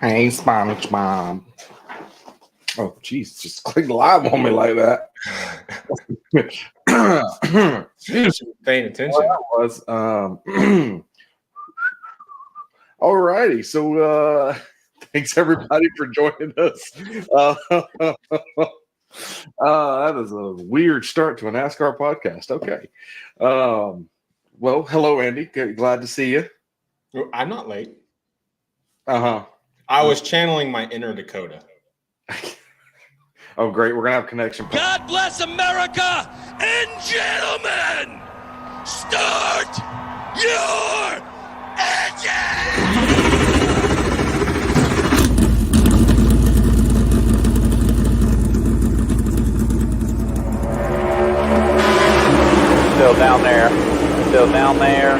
Hey, SpongeBob. Oh, jeez, just click live on me like that. You should be paying attention. That was all righty. So, thanks everybody for joining us. That is a weird start to a NASCAR podcast. Okay. Well, hello, Andy. Glad to see you. I'm not late. Uh I was channeling my inner Dakota. huh. Oh, great. We're gonna have connection. God bless America, and gentlemen, start your engine! Still down there. Still down there.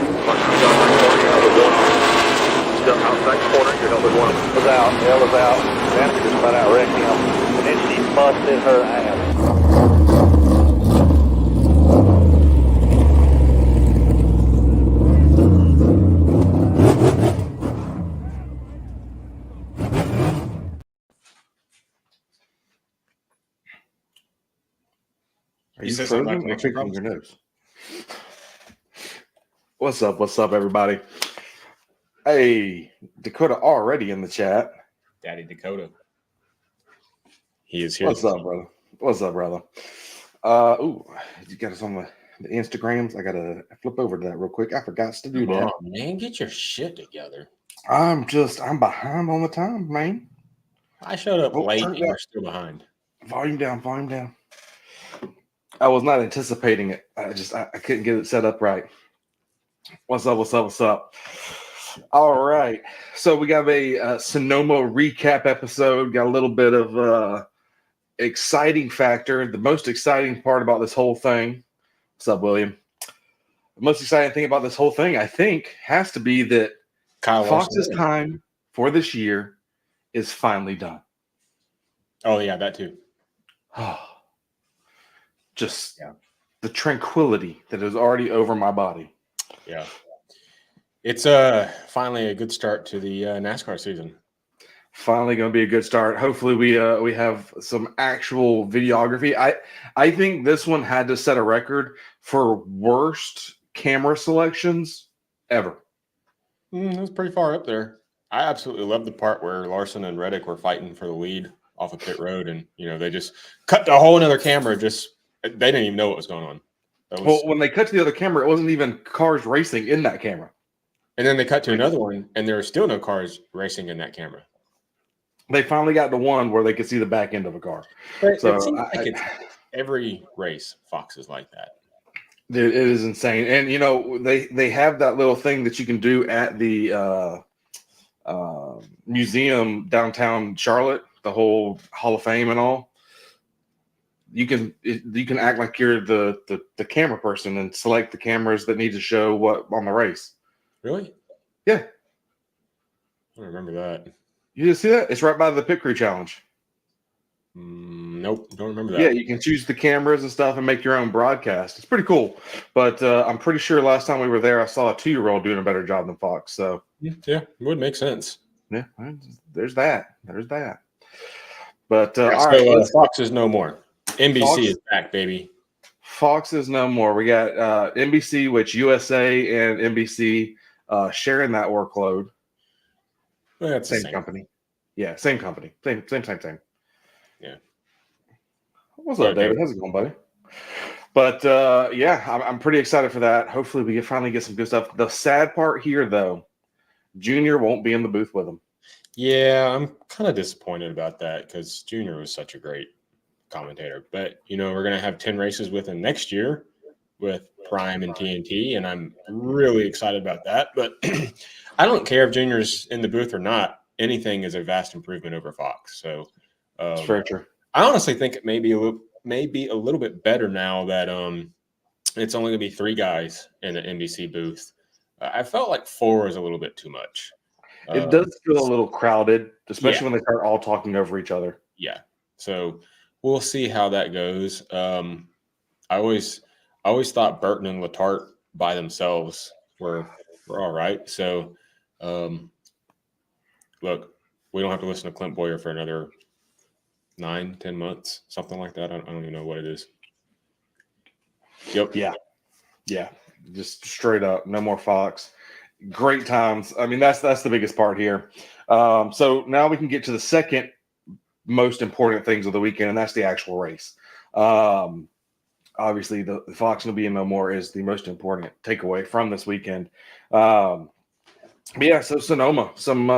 Still outside corner, your number one. Was out. Hell was out. Dancer just about outwrecked him. And then she busted her ass. Are You you said something frozen? about I'm connection fixing problems? your nose. What's up? What's up, everybody? Hey, Dakota already in the chat. Daddy Dakota. He is here. What's up, brother? What's up, brother? Ooh, you got us on the Instagrams. I gotta flip over to that real quick. I forgot to do that. Oh, man, get your shit together. I'm behind on the time, man. I showed up Oh, late turn and it down. you're still behind. Volume down, volume down. I was not anticipating it. I couldn't get it set up right. What's up? What's up? What's up? All right. So we got a Sonoma recap episode. Got a little bit of exciting factor. The most exciting part about this whole thing. What's up, William? The most exciting thing about this whole thing, I think, has to be that Kyle Fox's Larson. time for this year is finally done. Oh, yeah, that too. Just the tranquility that is already over my body. Yeah. It's finally a good start to the NASCAR season. Finally going to be a good start. Hopefully we have some actual videography. I think this one had to set a record for worst camera selections ever. It was pretty far up there. I absolutely loved the part where Larson and Reddick were fighting for the lead off of pit road, and they just cut to a whole another camera. Just they didn't even know what was going on. Well, when they cut to the other camera, it wasn't even cars racing in that camera. And then they cut to another one, and there were still no cars racing in that camera. They finally got to one where they could see the back end of a car. But So it seems like it's every race, Fox is like that. Dude, it is insane. And they have that little thing that you can do at the museum downtown Charlotte, the whole Hall of Fame and all. You can act like you're the camera person and select the cameras that need to show what on the race. Really? Yeah. I don't remember that. You just see that? It's right by the pit crew challenge. Nope, don't remember that. Yeah, you can choose the cameras and stuff and make your own broadcast. It's pretty cool. But I'm pretty sure last time we were there, I saw a 2-year-old doing a better job than Fox. So yeah, it would make sense. yeah, there's that. But All right, Fox is no more. NBC is back, baby. Fox is no more. We got NBC, which USA and NBC sharing that workload. Well, that's same company. Yeah, same company. Same. Yeah. What's up, David? How's it going, buddy? But I'm pretty excited for that. Hopefully, we can finally get some good stuff. The sad part here, though, Junior won't be in the booth with him. Yeah, I'm kind of disappointed about that because Junior was such a great commentator. But we're gonna have 10 races with him next year with Prime and TNT, and I'm really excited about that. But I don't care if Junior's in the booth or not. Anything is a vast improvement over Fox. So it's very true. I honestly think it may be a little bit better now that it's only gonna be 3 guys in the NBC booth. I felt like 4 is a little bit too much. It does feel a little crowded, especially when they start all talking over each other. Yeah. So we'll see how that goes. I always thought Burton and Letarte by themselves were all right. So look, we don't have to listen to Clint Boyer for another 9-10 months, something like that. I don't even know what it is. Yep. Yeah, just straight up, no more Fox. Great times. I mean, that's the biggest part here. So now we can get to the second most important things of the weekend, and that's the actual race. Obviously, the Fox will be in no more is the most important takeaway from this weekend. But yeah, so Sonoma, some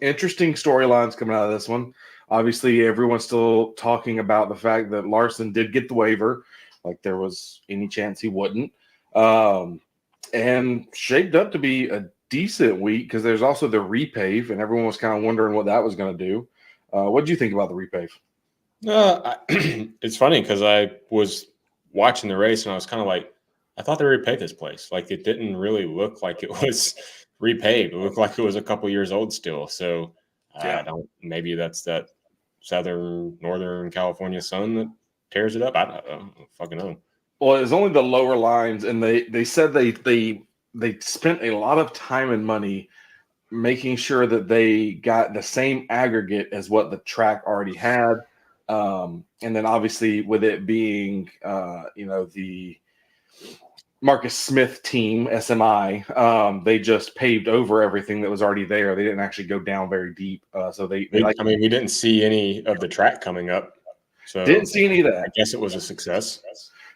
interesting storylines coming out of this one. Obviously, everyone's still talking about the fact that Larson did get the waiver, like there was any chance he wouldn't, and shaped up to be a decent week because there's also the repave, and everyone was kind of wondering what that was going to do. What do you think about the repave? It's funny because I was watching the race and I was kind of like, I thought they repaved this place. Like it didn't really look like it was repaved. It looked like it was a couple years old still. So maybe that's that northern California sun that tears it up. I don't fucking know. Well, it's only the lower lines, and they said they spent a lot of time and money making sure that they got the same aggregate as what the track already had. And then obviously with it being, the Marcus Smith team, SMI, they just paved over everything that was already there. They didn't actually go down very deep. So we didn't see any of the track coming up. So didn't see any of that. I guess it was a success.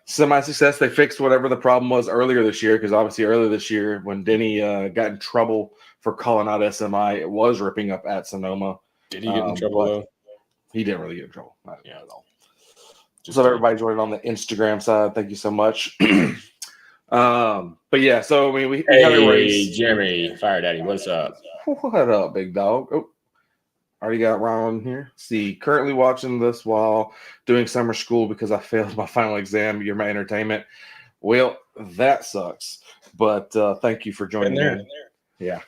Semi-success. They fixed whatever the problem was earlier this year, because obviously earlier this year when Denny got in trouble for calling out SMI, it was ripping up at Sonoma. Did he get in trouble though? He didn't really get in trouble. Not at all. So everybody joined on the Instagram side. Thank you so much. But yeah, so I mean, we had a race. Jeremy, Fire Daddy, what's up? What up, big dog? Oh, already got Ron here. See, currently watching this while doing summer school because I failed my final exam. You're my entertainment. Well, that sucks. But thank you for joining in. Yeah.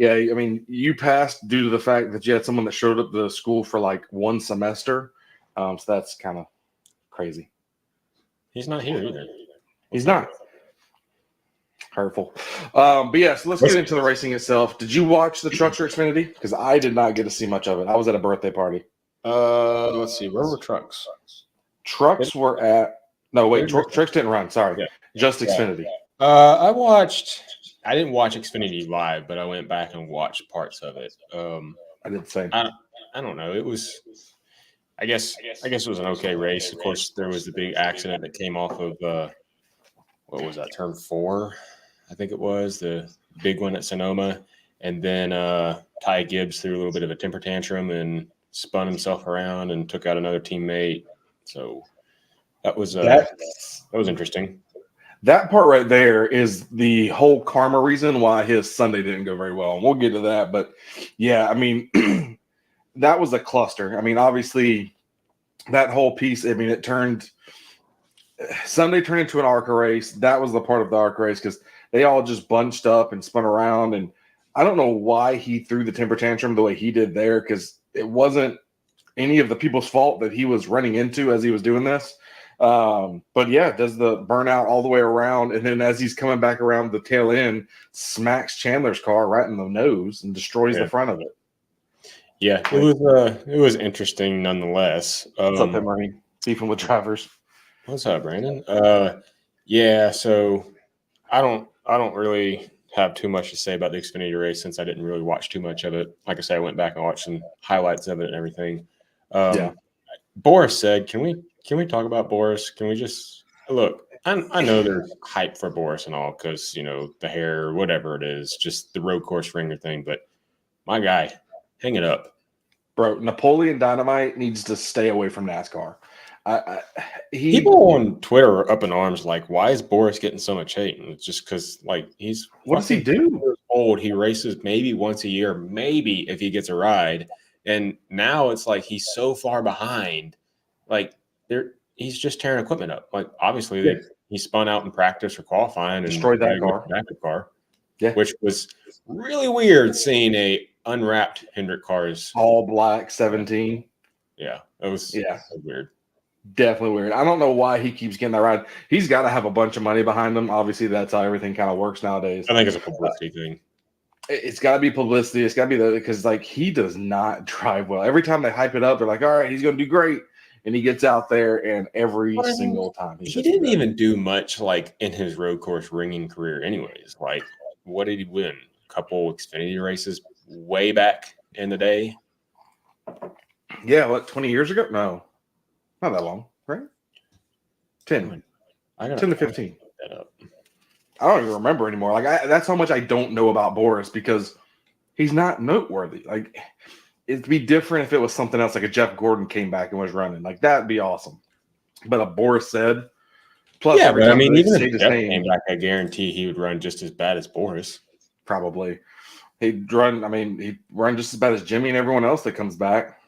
I mean, you passed due to the fact that you had someone that showed up to school for like one semester. So that's kind of crazy. He's not here either. He's not. Hurtful. But yeah, so let's get into the racing itself. Did you watch the Trucks or Xfinity? Because I did not get to see much of it. I was at a birthday party. Let's see. Where were Trucks? Trucks were at – no, wait. Trucks didn't run. Sorry. Yeah. Just Xfinity. I didn't watch Xfinity live, but I went back and watched parts of it. I did the same. I don't know. It was – I guess it was an okay race. Of course, there was the big accident that came off of what was that, turn 4? I think it was the big one at Sonoma. And then Ty Gibbs threw a little bit of a temper tantrum and spun himself around and took out another teammate. So that was interesting. That part right there is the whole karma reason why his Sunday didn't go very well. And we'll get to that. But yeah, I mean, that was a cluster. I mean, obviously that whole piece, I mean, Sunday turned into an ARCA race. That was the part of the ARCA race because they all just bunched up and spun around. And I don't know why he threw the temper tantrum the way he did there, because it wasn't any of the people's fault that he was running into as he was doing this. But yeah, does the burnout all the way around. And then as he's coming back around the tail end, smacks Chandler's car right in the nose and destroys the front of it. Yeah, it was interesting nonetheless. What's up, Emery? Beefing with drivers. What's up, Brandon? Yeah, so I don't really have too much to say about the Xfinity race since I didn't really watch too much of it. Like I said, I went back and watched some highlights of it and everything. Boris said, "Can we talk about Boris? Can we just look? I know there's hype for Boris and all because the hair, whatever it is, just the road course ringer thing. But my guy, hang it up, bro. Napoleon Dynamite needs to stay away from NASCAR." People on Twitter are up in arms like, why is Boris getting so much hate? And it's just because he's what does he do? Old. He races maybe once a year, maybe if he gets a ride. And now it's like he's so far behind. He's just tearing equipment up. Obviously he spun out in practice or qualifying and destroyed that car. Yeah, which was really weird seeing a unwrapped Hendrick cars, all black 17. Yeah, it was weird. Definitely weird. I don't know why he keeps getting that ride. He's got to have a bunch of money behind him. Obviously, that's how everything kind of works nowadays. I think it's a publicity thing. It's got to be publicity. It's got to be because like he does not drive well. Every time they hype it up, they're like, "All right, he's going to do great," and he gets out there, and every single time he didn't even do much like in his road course ringing career, anyways. Like, what did he win? A couple Xfinity races way back in the day. Yeah, what 20 years ago? No, not that long, right? 10 to 15. That up. I don't even remember anymore. Like that's how much I don't know about Boris because he's not noteworthy. Like it'd be different if it was something else, like a Jeff Gordon came back and was running. Like that'd be awesome. But a Boris said, plus Yeah, every but I time mean, they even say if his Jeff name, came back, I guarantee he would run just as bad as Boris. probably he'd run. I mean, he'd run just as bad as Jimmy and everyone else that comes back.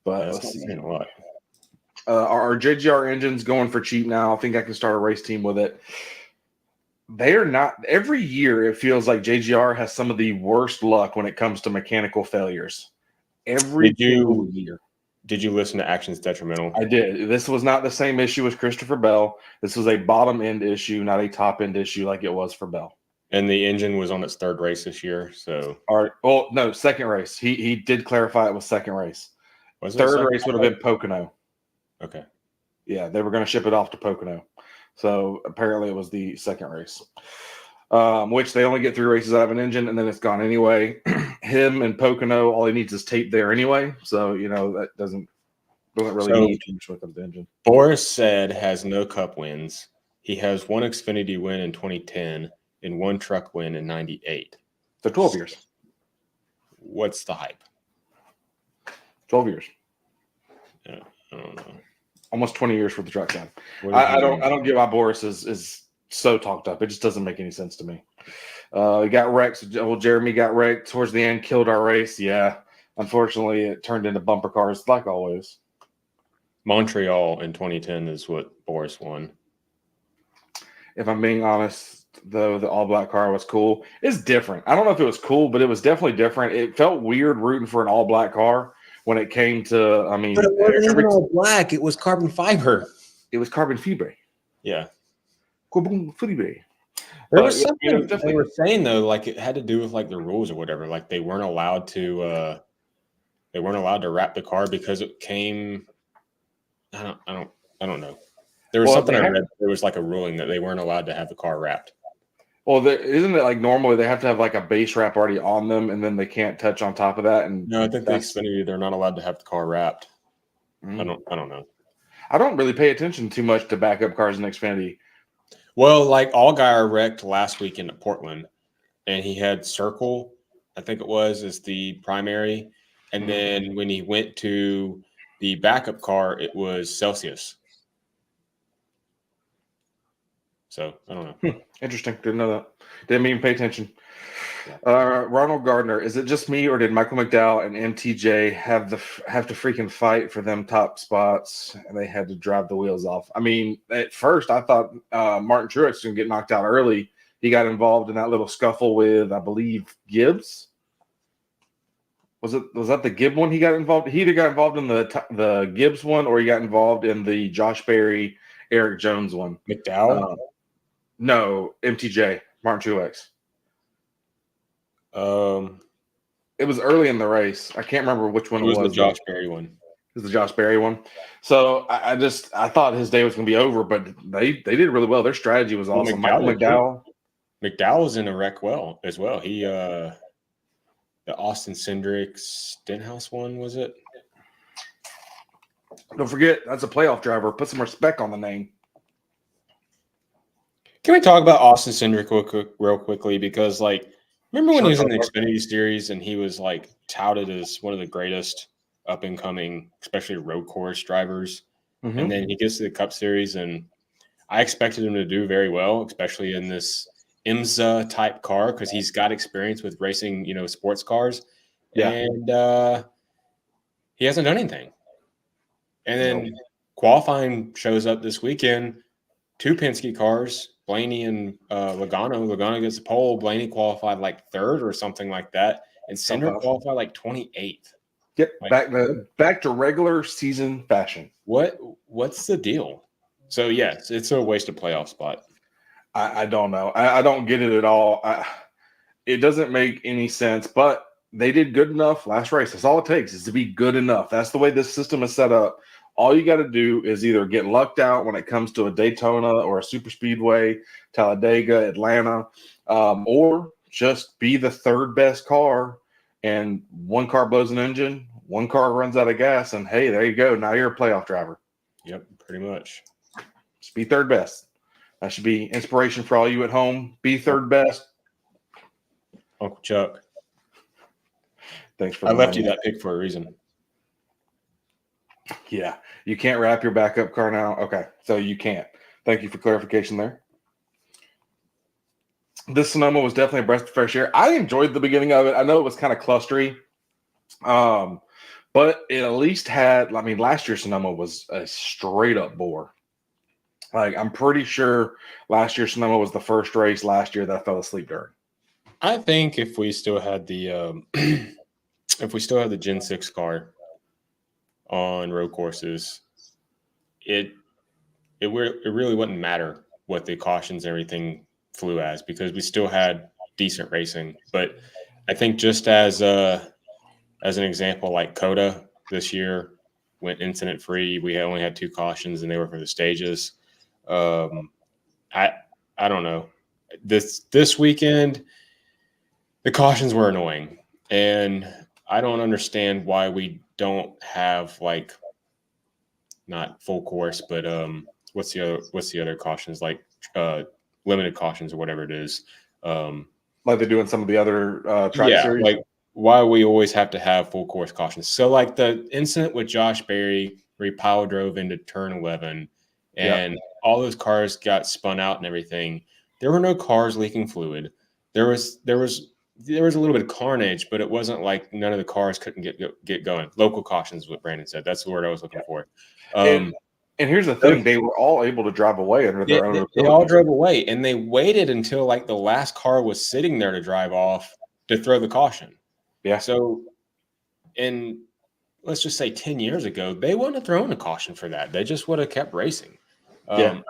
But That's let's not see. saying a lot. Our JGR engine's going for cheap now. I think I can start a race team with it. They're not every year. It feels like JGR has some of the worst luck when it comes to mechanical failures. Every single year. Did you listen to Actions Detrimental? I did. This was not the same issue as Christopher Bell. This was a bottom end issue, not a top end issue like it was for Bell. And the engine was on its third race this year. So, All right. Well, no, second race. He did clarify it was second race. was it Third second? race would have been Pocono. Okay. Yeah, they were going to ship it off to Pocono. So apparently it was the second race, which they only get 3 races out of an engine and then it's gone anyway. Him and Pocono, all he needs is tape there anyway. So, that doesn't really mean too much with the engine. Boris said has no cup wins. He has 1 Xfinity win in 2010 and 1 truck win in 98. So 12 years. What's the hype? 12 years. I don't know. Almost 20 years for the truck side. I don't get why Boris is so talked up. It just doesn't make any sense to me. He got wrecked. Well, Jeremy got wrecked towards the end, killed our race. Yeah. Unfortunately, it turned into bumper cars like always. Montreal in 2010 is what Boris won. If I'm being honest, though, the all-black car was cool. It's different. I don't know if it was cool, but it was definitely different. It felt weird rooting for an all-black car when it came to, I mean. But it wasn't even all black. It was carbon fiber. It was carbon fiber. Yeah. Carbon fiber. There was something they were saying, though, like it had to do with like the rules or whatever. Like they weren't allowed to wrap the car because it came. I don't know. There was something I read. There was like a ruling that they weren't allowed to have the car wrapped. Well, isn't it like normally they have to have like a base wrap already on them, and then they can't touch on top of that? And no, I think the Xfinity they're not allowed to have the car wrapped. I don't know. I don't really pay attention too much to backup cars in Xfinity. Well, like Allgaier wrecked last weekend at Portland, and he had Circle, I think it was, as the primary, and then when he went to the backup car, it was Celsius. So I don't know. Interesting. Didn't know that. Didn't even pay attention. Ronald Gardner. Is it just me, or did Michael McDowell and MTJ have to freaking fight for them top spots, and they had to drive the wheels off? I mean, at first I thought Martin Truex was going to get knocked out early. He got involved in that little scuffle with, I believe, Gibbs. Was that the Gibb one? He got involved. He either got involved in the Gibbs one, or he got involved in the Josh Berry, Eric Jones one. McDowell. No, MTJ, Martin Truex. It was early in the race. I can't remember which one it was. The Josh Berry one. It was the Josh Berry one. So I thought his day was going to be over, but they did really well. Their strategy was awesome. McDowell was in a wreck as well. He the Austin Cindric Stenhouse one, was it? Don't forget, that's a playoff driver. Put some respect on the name. Can we talk about Austin Cindric real quickly? Because, like, remember when he was in the Xfinity Series and he was, like, touted as one of the greatest up-and-coming, especially road course drivers? Mm-hmm. And then he gets to the Cup Series, and I expected him to do very well, especially in this IMSA-type car, because he's got experience with racing, sports cars. Yeah. And he hasn't done anything. And then qualifying shows up this weekend, 2 Penske cars, Blaney and Logano. Logano gets the pole. Blaney qualified like 3rd or something like that. And Cindric qualified like 28th. Yep, back to regular season fashion. What's the deal? So, yes, it's a wasted playoff spot. I don't know. I don't get it at all. It doesn't make any sense, but they did good enough last race. That's all it takes is to be good enough. That's the way this system is set up. All you got to do is either get lucked out when it comes to a Daytona or a super speedway, Talladega, Atlanta, or just be the third best car, and one car blows an engine, one car runs out of gas, and hey, there you go. Now you're a playoff driver. Yep, pretty much. Just be third best. That should be inspiration for all you at home. Be third best. Uncle Chuck. Thanks for I the left money. you that pick for a reason. Yeah, you can't wrap your backup car now. Okay, so you can't. Thank you for clarification there. This Sonoma was definitely a breath of fresh air. I enjoyed the beginning of it. I know it was kind of clustery, but it at least had. I mean, last year's Sonoma was a straight up bore. Like, I'm pretty sure last year's Sonoma was the first race last year that I fell asleep during. I think if we still had the Gen 6 car on road courses, it really wouldn't matter what the cautions and everything flew as, because we still had decent racing. But I think just as an example, like Coda this year went incident free. We only had 2 cautions, and they were for the stages. I don't know. This weekend, the cautions were annoying, and I don't understand why we don't have, like, not full course, but what's the other cautions, like limited cautions or whatever it is. Like they do in some of the other track series. Like, why we always have to have full course cautions. So, like the incident with Josh Berry, where he power drove into turn 11, and all those cars got spun out and everything. There were no cars leaking fluid. There was a little bit of carnage, but it wasn't like none of the cars couldn't get going. Local cautions is what Brandon said. That's the word I was looking for. And here's the thing: they were all able to drive away under their own. They all drove away, and they waited until like the last car was sitting there to drive off to throw the caution. Yeah. So, let's just say 10 years ago, they wouldn't have thrown a caution for that. They just would have kept racing. I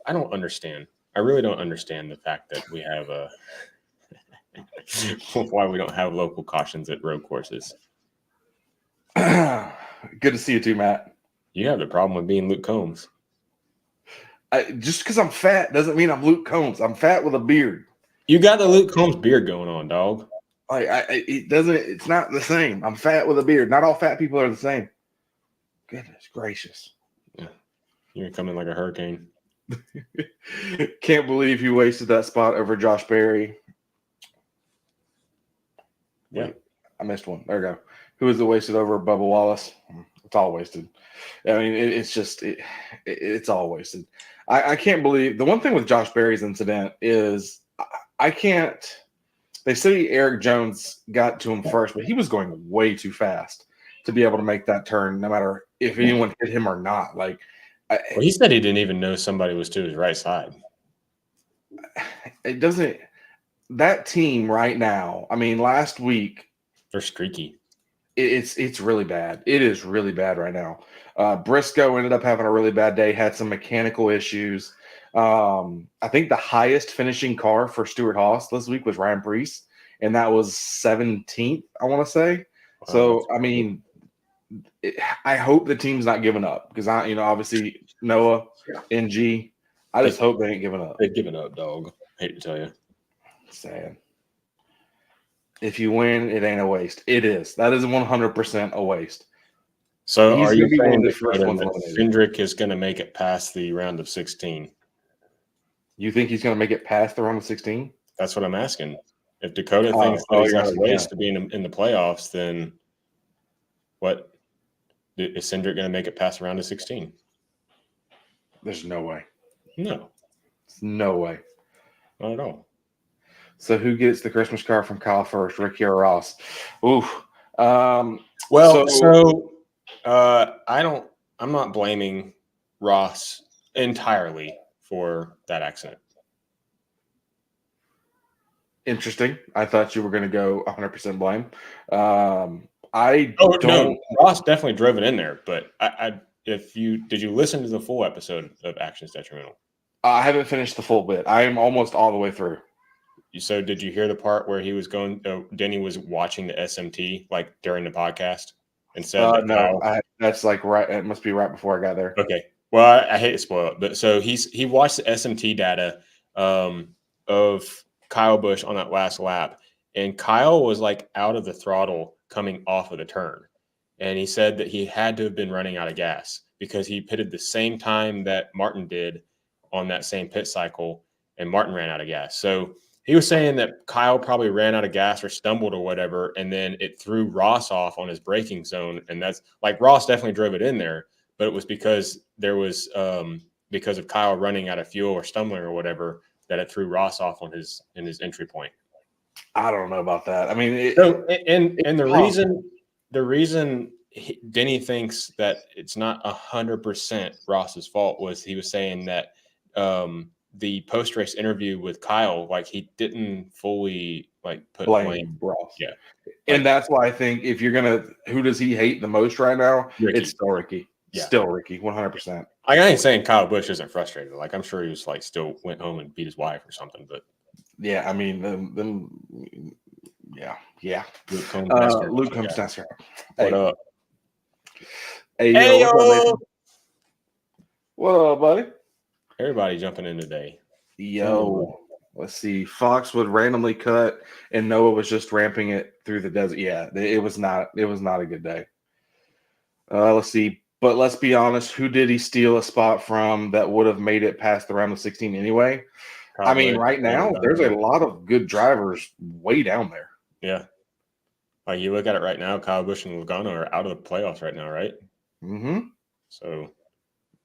don't understand. I really don't understand the fact that we have why we don't have local cautions at road courses. Good to see you too, Matt. You have the problem with being Luke Combs. Just because I'm fat doesn't mean I'm Luke Combs. I'm fat with a beard. You got the Luke Combs beard going on, dog. It doesn't. It's not the same. I'm fat with a beard. Not all fat people are the same. Goodness gracious. Yeah. You're coming like a hurricane. Can't believe you wasted that spot over Josh Berry. Yeah. Wait, I missed one. There we go. Who was it wasted over? Bubba Wallace. It's all wasted. I mean, it's all wasted. I can't believe the one thing with Josh Berry's incident is I can't. They say Eric Jones got to him first, but he was going way too fast to be able to make that turn, no matter if anyone hit him or not. Like, he said he didn't even know somebody was to his right side. It doesn't. That team right now. I mean, last week they're streaky. It's really bad. It is really bad right now. Briscoe ended up having a really bad day. Had some mechanical issues. I think the highest finishing car for Stuart Haas this week was Ryan Preece, and that was 17th, I want to say. Wow, so, I mean, I hope the team's not giving up because obviously Noah, NG. I just hope they ain't giving up. They've given up, dog. Hate to tell you. Sad. If you win, it ain't a waste. It is. That is 100% a waste. So, He's are you saying that Hendrick is going to make it past the round of 16? You think he's going to make it past the round of 16? That's what I'm asking. If Dakota thinks that he's got a ways to be in the playoffs, then what? Is Cindric going to make it past the round of 16? There's no way. No. No way. Not at all. So who gets the Christmas car from Kyle first, Ricky or Ross? Oof. I'm not blaming Ross entirely for that accident. Interesting. I thought you were going to go 100% blame. Ross definitely drove it in there, but did you listen to the full episode of Actions Detrimental? I haven't finished the full bit. I am almost all the way through. So did you hear the part where he was going? Denny was watching the SMT like during the podcast and said that No, that's like right. It must be right before I got there. Okay. Well, I hate to spoil it, but so he watched the SMT data of Kyle Busch on that last lap, and Kyle was like out of the throttle coming off of the turn, and he said that he had to have been running out of gas because he pitted the same time that Martin did on that same pit cycle, and Martin ran out of gas. So he was saying that Kyle probably ran out of gas or stumbled or whatever, and then it threw Ross off on his braking zone, and that's like Ross definitely drove it in there. But it was because there was because of Kyle running out of fuel or stumbling or whatever that it threw Ross off on his entry point. I don't know about that. I mean, the reason Denny thinks that it's not 100% Ross's fault was he was saying that the post race interview with Kyle, like he didn't fully like put blame Ross. Yeah, and that's why I think if you're gonna, who does he hate the most right now? Ricky. It's still Ricky. Yeah. Still Ricky, 100%. I ain't saying Kyle Busch isn't frustrated. Like I'm sure he was like still went home and beat his wife or something. But yeah, I mean, yeah. Luke Combs, NASCAR. What up? Hey, yo. What up, buddy? Everybody jumping in today. Yo, let's see. Fox would randomly cut, and Noah was just ramping it through the desert. Yeah, it was not a good day. Let's see. But let's be honest, who did he steal a spot from that would have made it past the round of 16 anyway? Probably, I mean, right now, there's a lot of good drivers way down there. Yeah. Like you look at it right now, Kyle Busch and Logano are out of the playoffs right now, right? Mm-hmm.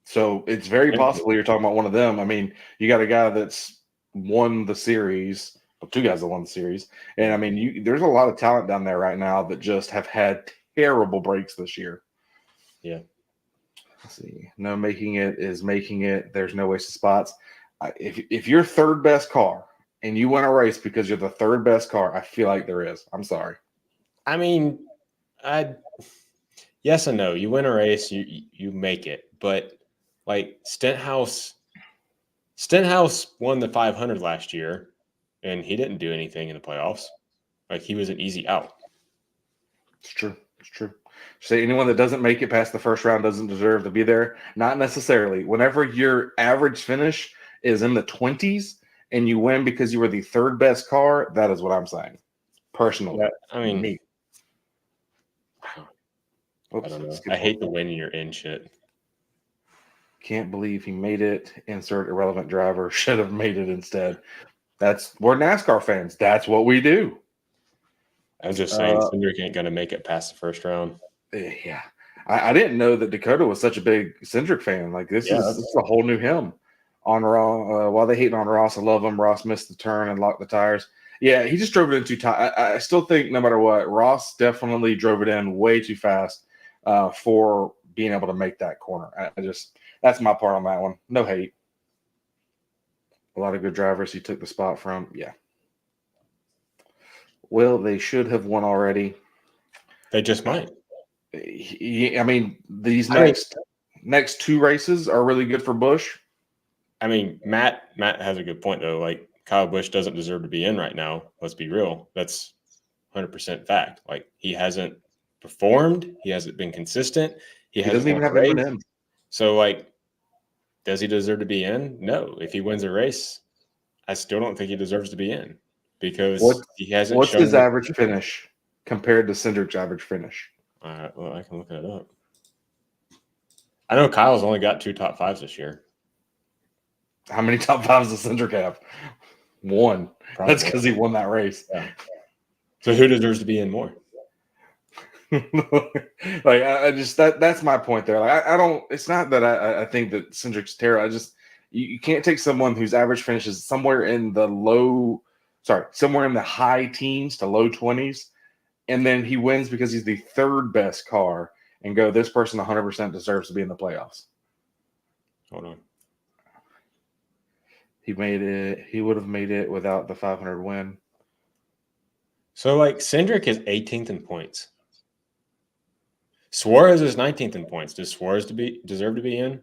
So it's very possible you're talking about one of them. I mean, you got a guy that's won the series, well, two guys that won the series. And I mean, there's a lot of talent down there right now that just have had terrible breaks this year. Yeah. Let's see. No, making it is making it. There's no wasted spots. If you're third best car and you win a race because you're the third best car, I feel like there is. I'm sorry. I mean, yes and no. You win a race, you make it. But like Stenhouse won the 500 last year, and he didn't do anything in the playoffs. Like he was an easy out. It's true. Say anyone that doesn't make it past the first round doesn't deserve to be there. Not necessarily. Whenever your average finish is in the 20s and you win because you were the third best car, that is what I'm saying. Personally. Yeah, I mean, me. I don't know. I hate the win you're in shit. Can't believe he made it. Insert irrelevant driver. Should have made it instead. We're NASCAR fans. That's what we do. I'm just saying, Cindric ain't going to make it past the first round. Yeah. I didn't know that Dakota was such a big Cindric fan. Like this is a whole new him. On Ross, while they hating on Ross, I love him. Ross missed the turn and locked the tires. Yeah, he just drove it in too tight. I still think no matter what, Ross definitely drove it in way too fast for being able to make that corner. That's my part on that one. No hate. A lot of good drivers he took the spot from. Yeah. Well, they should have won already. They just might. I mean, these next two races are really good for Busch. I mean, Matt has a good point, though. Like, Kyle Busch doesn't deserve to be in right now. Let's be real. That's 100% fact. Like, he hasn't performed. He hasn't been consistent. He doesn't even have it in. So, like, does he deserve to be in? No. If he wins a race, I still don't think he deserves to be in because he hasn't. What's his average finish compared to Cindric's average finish? All right. Well, I can look it up. I know Kyle's only got 2 top 5s this year. How many top 5s does Cindric have? 1. Probably. That's because he won that race. Yeah. So who deserves to be in more? Like I just that's my point there. Like I don't. It's not that I think that Cindric's terrible. You can't take someone whose average finish is somewhere in the high teens to low 20s, and then he wins because he's the third best car, and go, this person 100% deserves to be in the playoffs. Hold on. He made it. He would have made it without the 500 win. So, like, Cindric is 18th in points. Suarez is 19th in points. Does Suarez deserve to be in?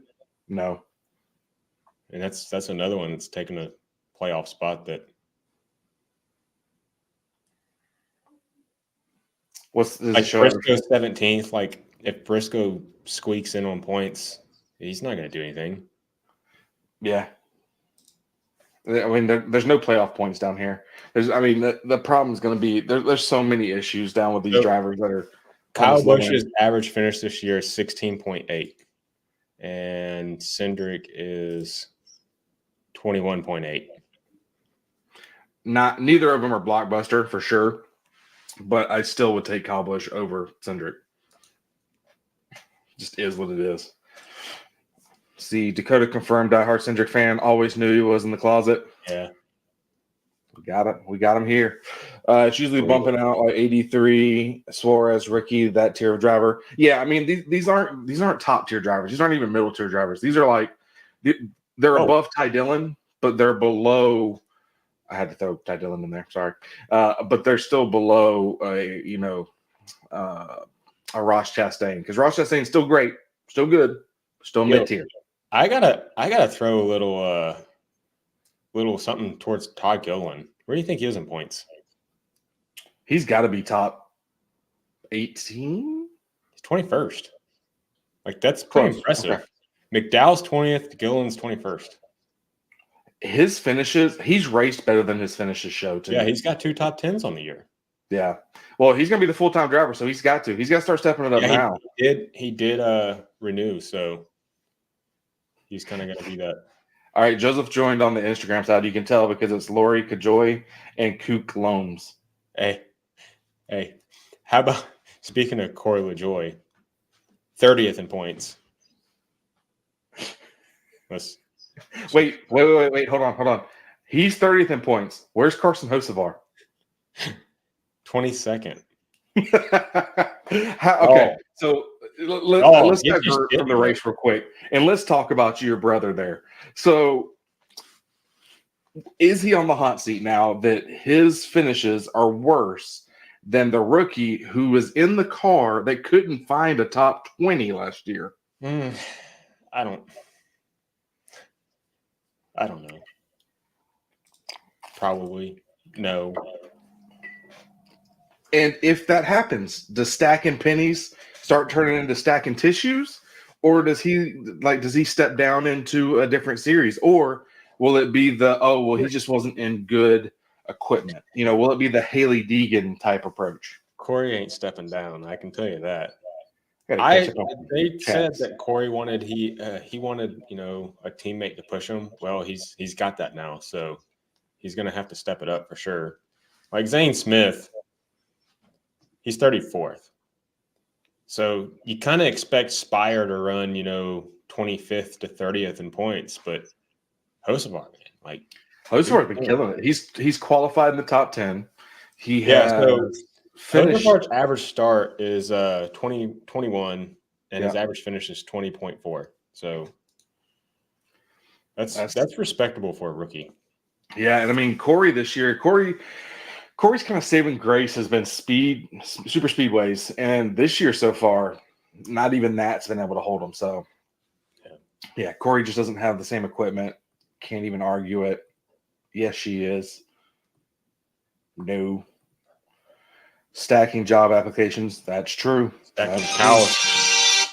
Does it Like show? Briscoe 17th. Like if Briscoe squeaks in on points, he's not going to do anything. Yeah. I mean, there's no playoff points down here. The problem is going to be there's so many issues down with these So, drivers that are. Kyle Busch's average finish this year is 16.8, and Cindric is 21.8. Neither of them are blockbuster for sure, but I still would take Kyle Busch over Cindric. Just is what it is. See, Dakota confirmed diehard Cindric fan. Always knew he was in the closet. Yeah. We got him here. It's usually bumping out like 83, Suarez, Ricky, that tier of driver. Yeah, I mean these aren't top tier drivers. These aren't even middle tier drivers. These are like they're above Ty Dillon, but they're below. I had to throw Ty Dillon in there. Sorry, but they're still below a Ross Chastain, because Ross Chastain's still great, still good, still mid tier. I gotta throw a little something towards Todd Gilliland. Where do you think he is in points? He's got to be top 18. He's 21st. Like that's pretty impressive. Okay. McDowell's 20th, Gilliland's 21st. His finishes, he's raced better than his finishes show too. Yeah, he's got 2 top 10s on the year. Yeah. Well, he's gonna be the full-time driver, so he's got to start stepping it up now. He did renew, so he's kind of gonna be that. All right, Joseph joined on the Instagram side. You can tell because it's Lori Kajoy and Kook Loams. Hey, how about, speaking of Corey LaJoy, 30th in points. Wait, hold on. He's 30th in points. Where's Carson Hocevar? 22nd. Okay, so let's divert from the race real quick, and let's talk about your brother there. So, is he on the hot seat now that his finishes are worse than the rookie who was in the car that couldn't find a top 20 last year? I don't know. Probably no. And if that happens, does stacking pennies start turning into stacking tissues? Or does he step down into a different series? Or will it be he just wasn't in good equipment? Will it be the Haley Deegan type approach? Corey ain't stepping down. I can tell you that. They said that Corey wanted he wanted a teammate to push him. Well, he's got that now, so he's gonna have to step it up for sure. Like Zane Smith, he's 34th. So you kind of expect Spire to run, 25th to 30th in points, but Hocevar, man, Hocevar's been killing it. He's qualified in the top 10. He has finished. Hocevar's average start is 2021, and his average finish is 20.4. So that's respectable for a rookie. Yeah, and I mean Corey this year, Corey's kind of saving grace has been super speedways, and this year so far, not even that's been able to hold him. So, yeah, Corey just doesn't have the same equipment. Can't even argue it. Yes, she is. No. Stacking job applications. That's true.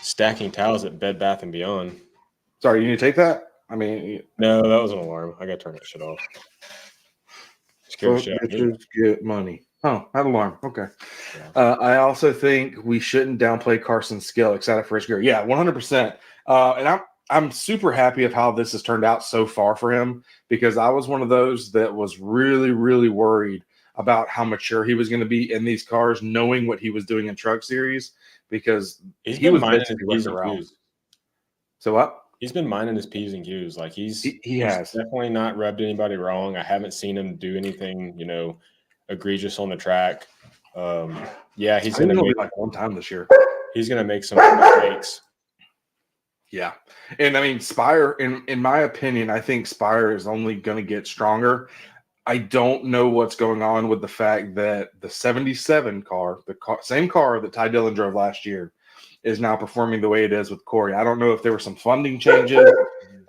Stacking towels at Bed Bath & Beyond. Sorry, you need to take that? I mean, no, that was an alarm. I got to turn that shit off. Bitches get money. Oh, that alarm. Okay. Yeah. I also think we shouldn't downplay Carson's skill. Excited for his career. Yeah, 100%. And I'm super happy of how this has turned out so far for him, because I was one of those that was really, really worried about how mature he was going to be in these cars, knowing what he was doing in Truck Series, because he was meant to be running around. So what? He's been minding his P's and Q's. Like he's has definitely not rubbed anybody wrong. I haven't seen him do anything, egregious on the track. He's going to be like one time this year. He's going to make some mistakes. Yeah. And I mean, Spire, in my opinion, I think Spire is only going to get stronger. I don't know what's going on with the fact that the 77 car, same car that Ty Dillon drove last year, is now performing the way it is with Corey. I don't know if there were some funding changes.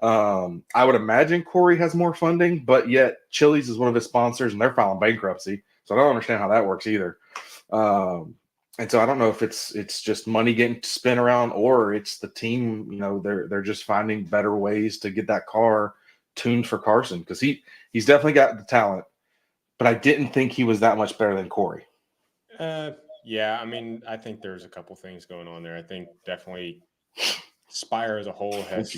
I would imagine Corey has more funding, but yet Chili's is one of his sponsors and they're filing bankruptcy. So I don't understand how that works either. And so I don't know if it's just money getting spent around, or it's the team. They're just finding better ways to get that car tuned for Carson, because he's definitely got the talent, but I didn't think he was that much better than Corey. Yeah, I mean, I think there's a couple things going on there. I think definitely Spire as a whole has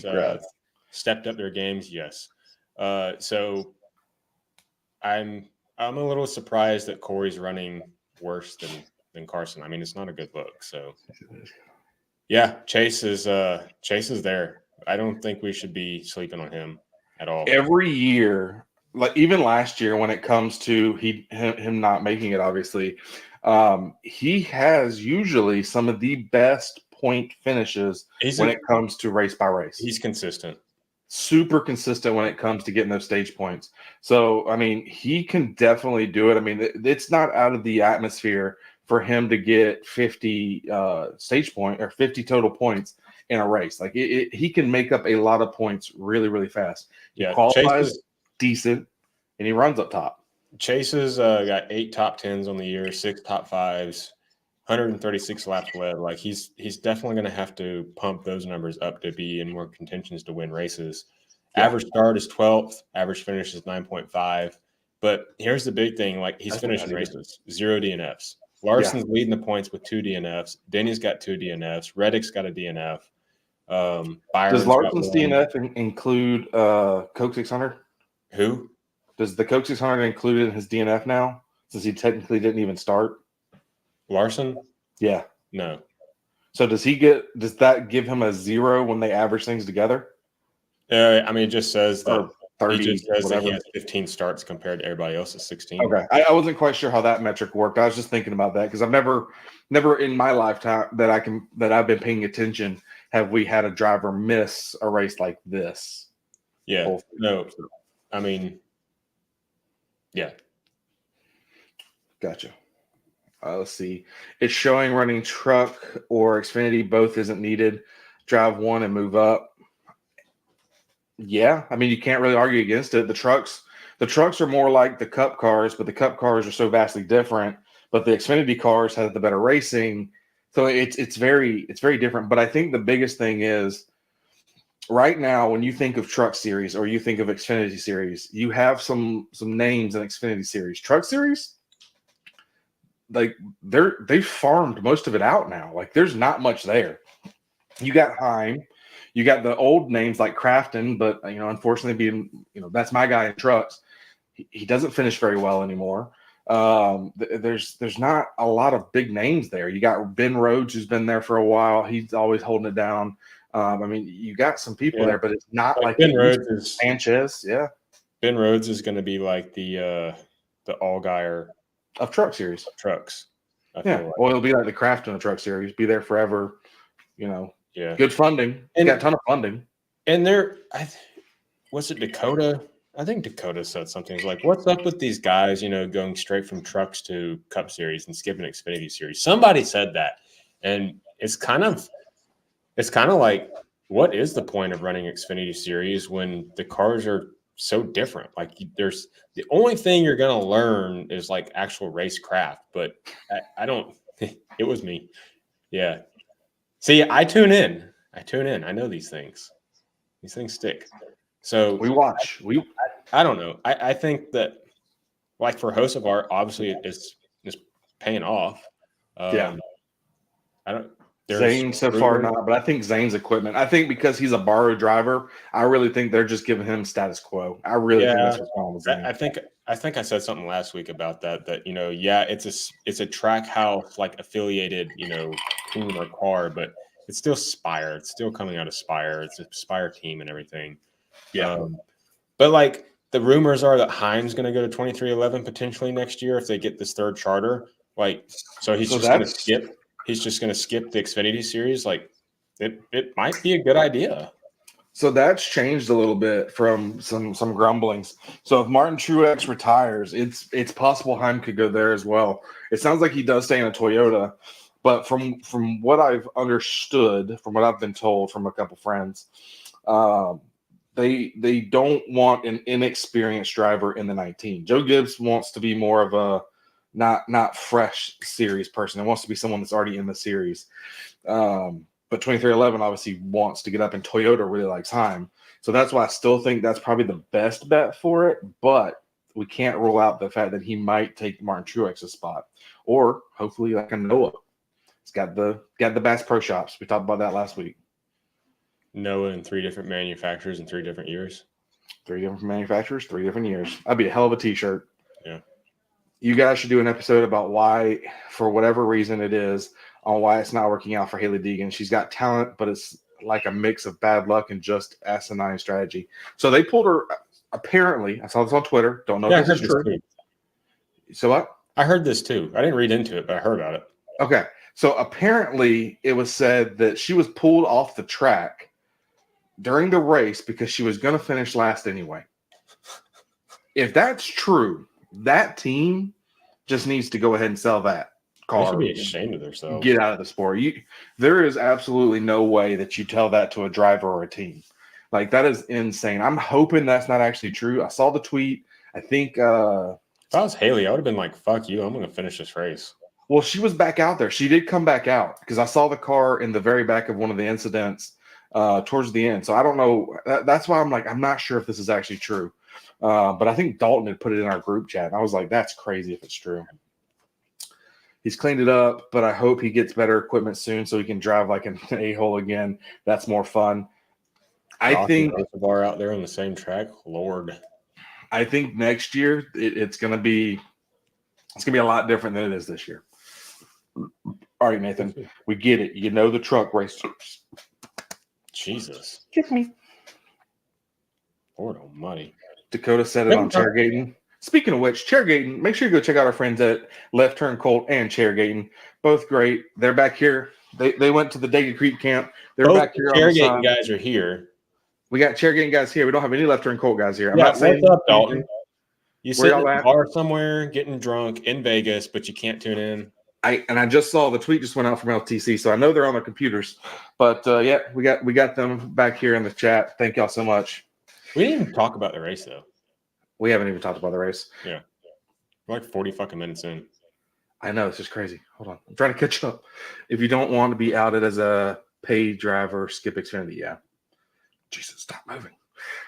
stepped up their games. Yes, so I'm a little surprised that Corey's running worse than Carson. I mean, it's not a good look. So yeah, Chase is there. I don't think we should be sleeping on him at all. Every year, like even last year, when it comes to him not making it, obviously, he has usually some of the best point finishes when it comes to race by race. He's consistent. Super consistent when it comes to getting those stage points. So, I mean, he can definitely do it. I mean, it's not out of the atmosphere for him to get 50 stage point or 50 total points in a race. Like he can make up a lot of points really, really fast. He qualifies decent, and he runs up top. Chase has got 8 top 10s on the year, 6 top 5s, 136 laps led. Like he's definitely going to have to pump those numbers up to be in more contentions to win races. Yeah. Average start is 12th. Average finish is 9.5. But here's the big thing: like he's finishing races, 0 DNFs. Larson's leading the points with 2 DNFs. Denny's got 2 DNFs. Reddick's got a DNF. Does Larson's DNF include Coke 600? Who? Does the Coke 600 include in his DNF now, since he technically didn't even start? Larson? Yeah. No. So does that give him a 0 when they average things together? I mean, it just says that 30, he just says that he has 15 starts compared to everybody else's 16. Okay. I wasn't quite sure how that metric worked. I was just thinking about that because I've never in my lifetime that I've been paying attention have we had a driver miss a race like this. Yeah. No. I mean, yeah. Gotcha. Let's see. It's showing running truck or Xfinity. Both isn't needed. Drive one and move up. Yeah. I mean, you can't really argue against it. The trucks are more like the Cup cars, but the Cup cars are so vastly different. But the Xfinity cars have the better racing. So it's very different. But I think the biggest thing is right now, when you think of Truck Series or you think of Xfinity Series, you have some names in Xfinity Series. Truck Series, like they've farmed most of it out now. Like there's not much there. You got Heim, you got the old names like Crafton, but unfortunately, being that's my guy in trucks. He doesn't finish very well anymore. There's not a lot of big names there. You got Ben Rhodes, who's been there for a while. He's always holding it down. I mean, you got some people there, but it's not like Ben Rhodes is Sanchez. Yeah, Ben Rhodes is going to be like the Allgaier of Truck Series. Trucks. Well, it'll be like the Crafton of Truck Series. Be there forever. Yeah. Good funding. And got a ton of funding. And was it Dakota? I think Dakota said something like, "What's up with these guys? Going straight from trucks to Cup Series and skipping Xfinity Series." Somebody said that, and it's kind of like, what is the point of running Xfinity Series when the cars are so different? Like, there's the only thing you're going to learn is like actual racecraft. But I don't. It was me. Yeah. See, I tune in. I know these things. These things stick. So we watch. I don't know. I think that, like for Hocevar, obviously it's paying off. Yeah. I don't. Zane so far not, but I think Zane's equipment. I think because he's a borrowed driver, I really think they're just giving him status quo. I really think that's what's wrong with Zane. I think I said something last week about that. It's a track house like affiliated team or car, but it's still Spire. It's still coming out of Spire. It's a Spire team and everything. Yeah. But like the rumors are that Heim's going to go to 2311 potentially next year if they get this third charter. Like, so he's just going to skip. He's just going to skip the Xfinity Series. Like, it might be a good idea. So that's changed a little bit from some grumblings. So if Martin Truex retires, it's possible Heim could go there as well. It sounds like he does stay in a Toyota, but from what I've understood, from what I've been told from a couple friends, they don't want an inexperienced driver in the 19. Joe Gibbs wants to be more of not fresh series person. It wants to be someone that's already in the series. But 2311 obviously wants to get up, and Toyota really likes Heim. So that's why I still think that's probably the best bet for it. But we can't rule out the fact that he might take Martin Truex's spot, or hopefully like a Noah. He's got the Bass Pro Shops. We talked about that last week. Noah in 3 different manufacturers in 3 different years. 3 different manufacturers, 3 different years. That'd be a hell of a T-shirt. Yeah. You guys should do an episode about why, for whatever reason it is, on why it's not working out for Haley Deegan. She's got talent, but it's like a mix of bad luck and just asinine strategy. So they pulled her, apparently, I saw this on Twitter. Don't know if this is true. So what? I heard this too. I didn't read into it, but I heard about it. Okay. So apparently it was said that she was pulled off the track during the race because she was going to finish last anyway. If that's true, that team just needs to go ahead and sell that car. They should be ashamed of themselves. Get out of the sport. There is absolutely no way that you tell that to a driver or a team. Like, that is insane. I'm hoping that's not actually true. I saw the tweet. I think if I was Haley, I would have been like, fuck you, I'm going to finish this race. Well, she was back out there. She did come back out because I saw the car in the very back of one of the incidents towards the end. So I don't know. That's why I'm like, I'm not sure if this is actually true. But I think Dalton had put it in our group chat. And I was like, that's crazy if it's true. He's cleaned it up, but I hope he gets better equipment soon so he can drive like an a-hole again. That's more fun. I think bar out there on the same track. Lord. I think next year it's gonna be a lot different than it is this year. All right, Nathan, we get it. You know the truck racers. Jesus. Give me. Lord almighty. Dakota said it on Chairgating. Speaking of which, Chairgating, make sure you go check out our friends at Left Turn Colt and Chairgating. Both great. They're back here. They went to the Dega Creek camp. They're Both back here. Chairgating guys are here. We got Chairgating guys here. We don't have any Left Turn Colt guys here. I'm yeah, not saying what's up, Dalton? You sit in at a bar somewhere getting drunk in Vegas, but you can't tune in. I just saw the tweet just went out from LTC, so I know they're on their computers. But yeah, we got them back here in the chat. Thank y'all so much. We didn't even talk about the race though. We haven't even talked about the race. Yeah, we're like 40 fucking minutes in. I know, it's just crazy. Hold on, I'm trying to catch up. If you don't want to be outed as a paid driver, skip Xfinity. Yeah, Jesus, stop moving.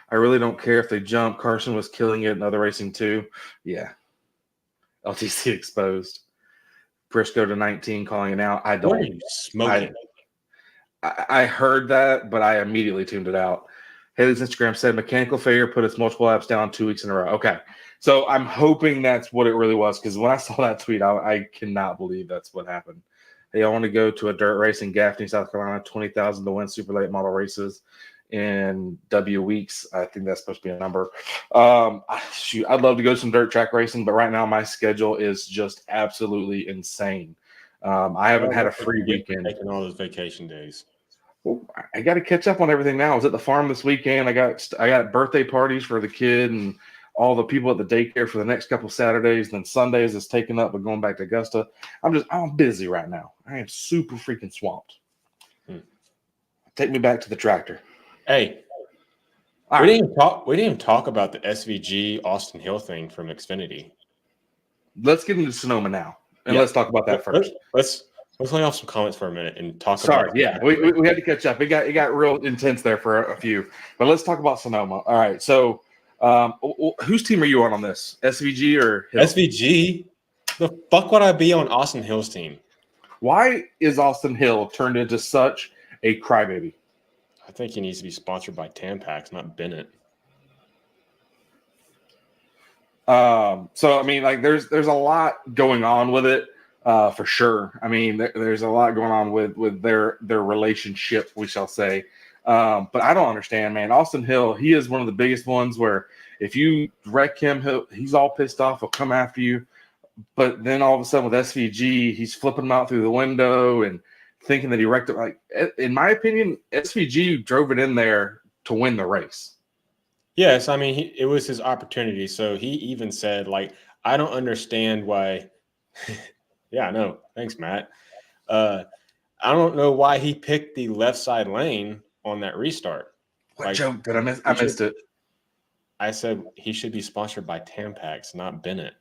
I really don't care if they jump. Carson was killing it in other racing too. Yeah, LTC exposed. Briscoe to 19 calling it out. I don't. What are you smoking? I heard that, but I immediately tuned it out. Haley's Instagram said mechanical failure put us multiple laps down 2 weeks in a row. Okay. So I'm hoping that's what it really was, because when I saw that tweet, I cannot believe that's what happened. Hey, I want to go to a dirt race in Gaffney, South Carolina, $20,000 to win super late model races in W weeks. I think that's supposed to be a number. Shoot, I'd love to go some dirt track racing, but right now my schedule is just absolutely insane. I haven't had a free weekend. Taking all those vacation days. Well, I got to catch up on everything now. I was at the farm this weekend. I got birthday parties for the kid and all the people at the daycare for the next couple Saturdays. Then Sundays is taken up with going back to Augusta. I'm busy right now. I am super freaking swamped. Take me back to the tractor. Hey, we didn't even talk about the SVG Austin Hill thing from Xfinity. Let's get into Sonoma now, and let's talk about that first. Let's lay off some comments for a minute and talk. We had to catch up. It got real intense there for a few, but let's talk about Sonoma. All right, so whose team are you on this? SVG or Hill? SVG? The fuck would I be on Austin Hill's team? Why is Austin Hill turned into such a crybaby? I think he needs to be sponsored by Tampax, not Bennett. So I mean, like, there's a lot going on with it, for sure. I mean, there's a lot going on with their relationship, we shall say. But I don't understand, man. Austin Hill, he is one of the biggest ones where if you wreck him, he's all pissed off. He'll come after you. But then all of a sudden with SVG, he's flipping them out through the window and thinking that he wrecked it. Like, in my opinion, SVG drove it in there to win the race. Yes, I mean, it was his opportunity. So he even said, like, I don't understand why. Yeah, I know. Thanks, Matt. I don't know why he picked the left side lane on that restart. What joke did I miss? I missed it. I said he should be sponsored by Tampax, not Bennett.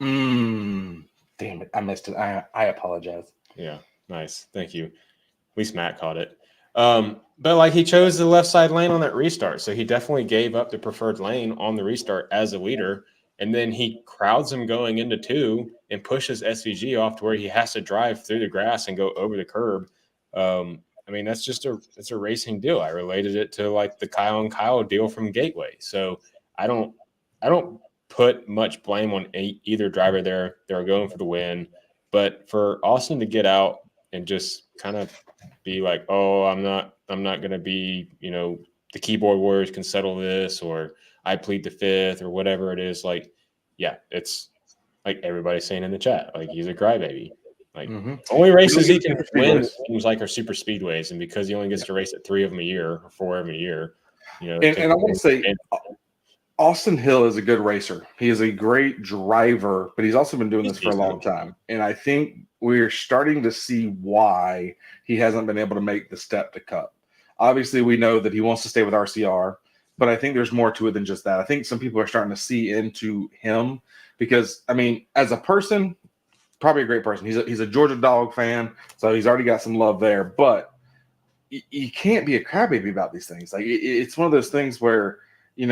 Damn it. I missed it. I apologize. Yeah, nice. Thank you. At least Matt caught it. But like he chose the left side lane on that restart. So he definitely gave up the preferred lane on the restart as a leader. And then he crowds him going into 2 and pushes SVG off to where he has to drive through the grass and go over the curb. I mean, that's just it's a racing deal. I related it to like the Kyle and Kyle deal from Gateway. So I don't put much blame on either driver there. They're going for the win. But for Austin to get out and just kind of be like, oh, I'm not going to be, the keyboard warriors can settle this, or I plead the fifth, or whatever it is. Like, yeah, it's like everybody's saying in the chat, like he's a crybaby. Like only races he can win seems like are super speedways, and because he only gets to race at 3 of them a year or 4 of them a year, And I want to say, Austin Hill is a good racer. He is a great driver, but he's also been doing this for a long time. And I think we're starting to see why he hasn't been able to make the step to Cup. Obviously, we know that he wants to stay with RCR, but I think there's more to it than just that. I think some people are starting to see into him because, I mean, as a person, probably a great person. He's a Georgia Dog fan, so he's already got some love there. But you can't be a crybaby about these things. Like it's one of those things where, you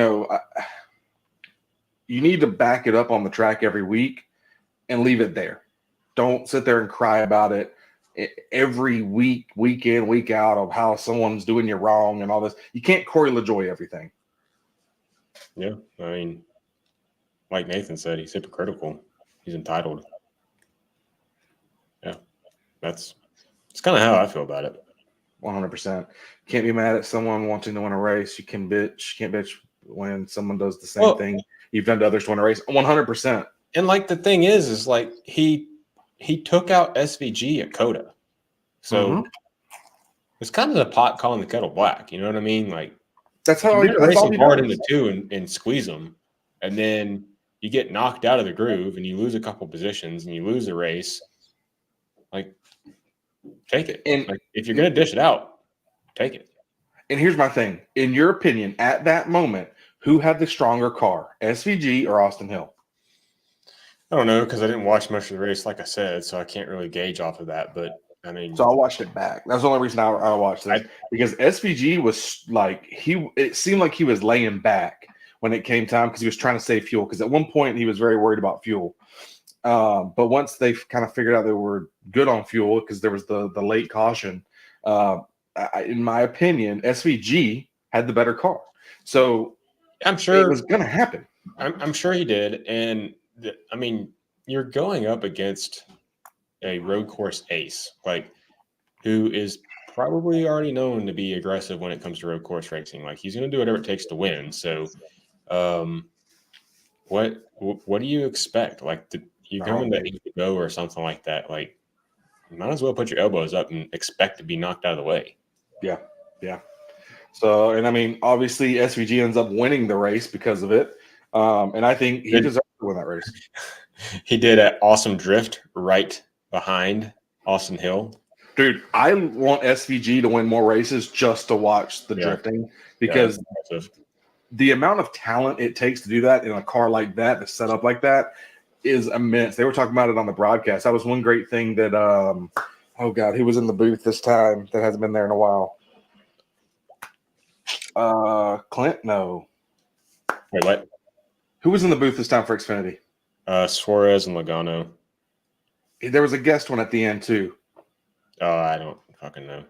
need to back it up on the track every week and leave it there. Don't sit there and cry about it every week, week in, week out of how someone's doing you wrong and all this. You can't Corey LaJoy everything. Yeah. I mean, like Nathan said, he's hypocritical. He's entitled. Yeah. It's kind of how I feel about it. 100%. Can't be mad at someone wanting to win a race. You can't bitch when someone does the same thing you've done to others to win a race. 100%. And like the thing is like he took out SVG at Coda. So it's kind of the pot calling the kettle black. You know what I mean? Like that's how you're racing hard into 2 and squeeze them, and then you get knocked out of the groove and you lose a couple positions and you lose the race. Like, take it. And like, if you're gonna dish it out, take it. And here's my thing. In your opinion, at that moment, who had the stronger car, SVG or Austin Hill? I don't know because I didn't watch much of the race, like I said, so I can't really gauge off of that. But I mean, so I watched it back. That's the only reason I watched this because SVG was like it seemed like he was laying back when it came time because he was trying to save fuel. Because at one point he was very worried about fuel, but once they kind of figured out they were good on fuel because there was the late caution. In my opinion, SVG had the better car, so I'm sure it was going to happen. I'm sure he did, and I mean, you're going up against a road course ace, like who is probably already known to be aggressive when it comes to road course racing. Like he's going to do whatever it takes to win. So, what do you expect? Like you come in the 8 to go or something like that. Like you might as well put your elbows up and expect to be knocked out of the way. Yeah. So, and I mean, obviously SVG ends up winning the race because of it. And I think he deserves to win that race. He did an awesome drift right behind Austin Hill. Dude, I want SVG to win more races just to watch the drifting because the amount of talent it takes to do that in a car like that, to set up like that, is immense. They were talking about it on the broadcast. That was one great thing that, oh God, who was in the booth this time that hasn't been there in a while? Clint? No. Wait, what? Who was in the booth this time for Xfinity? Suarez and Logano. There was a guest one at the end too. Oh, I don't fucking know.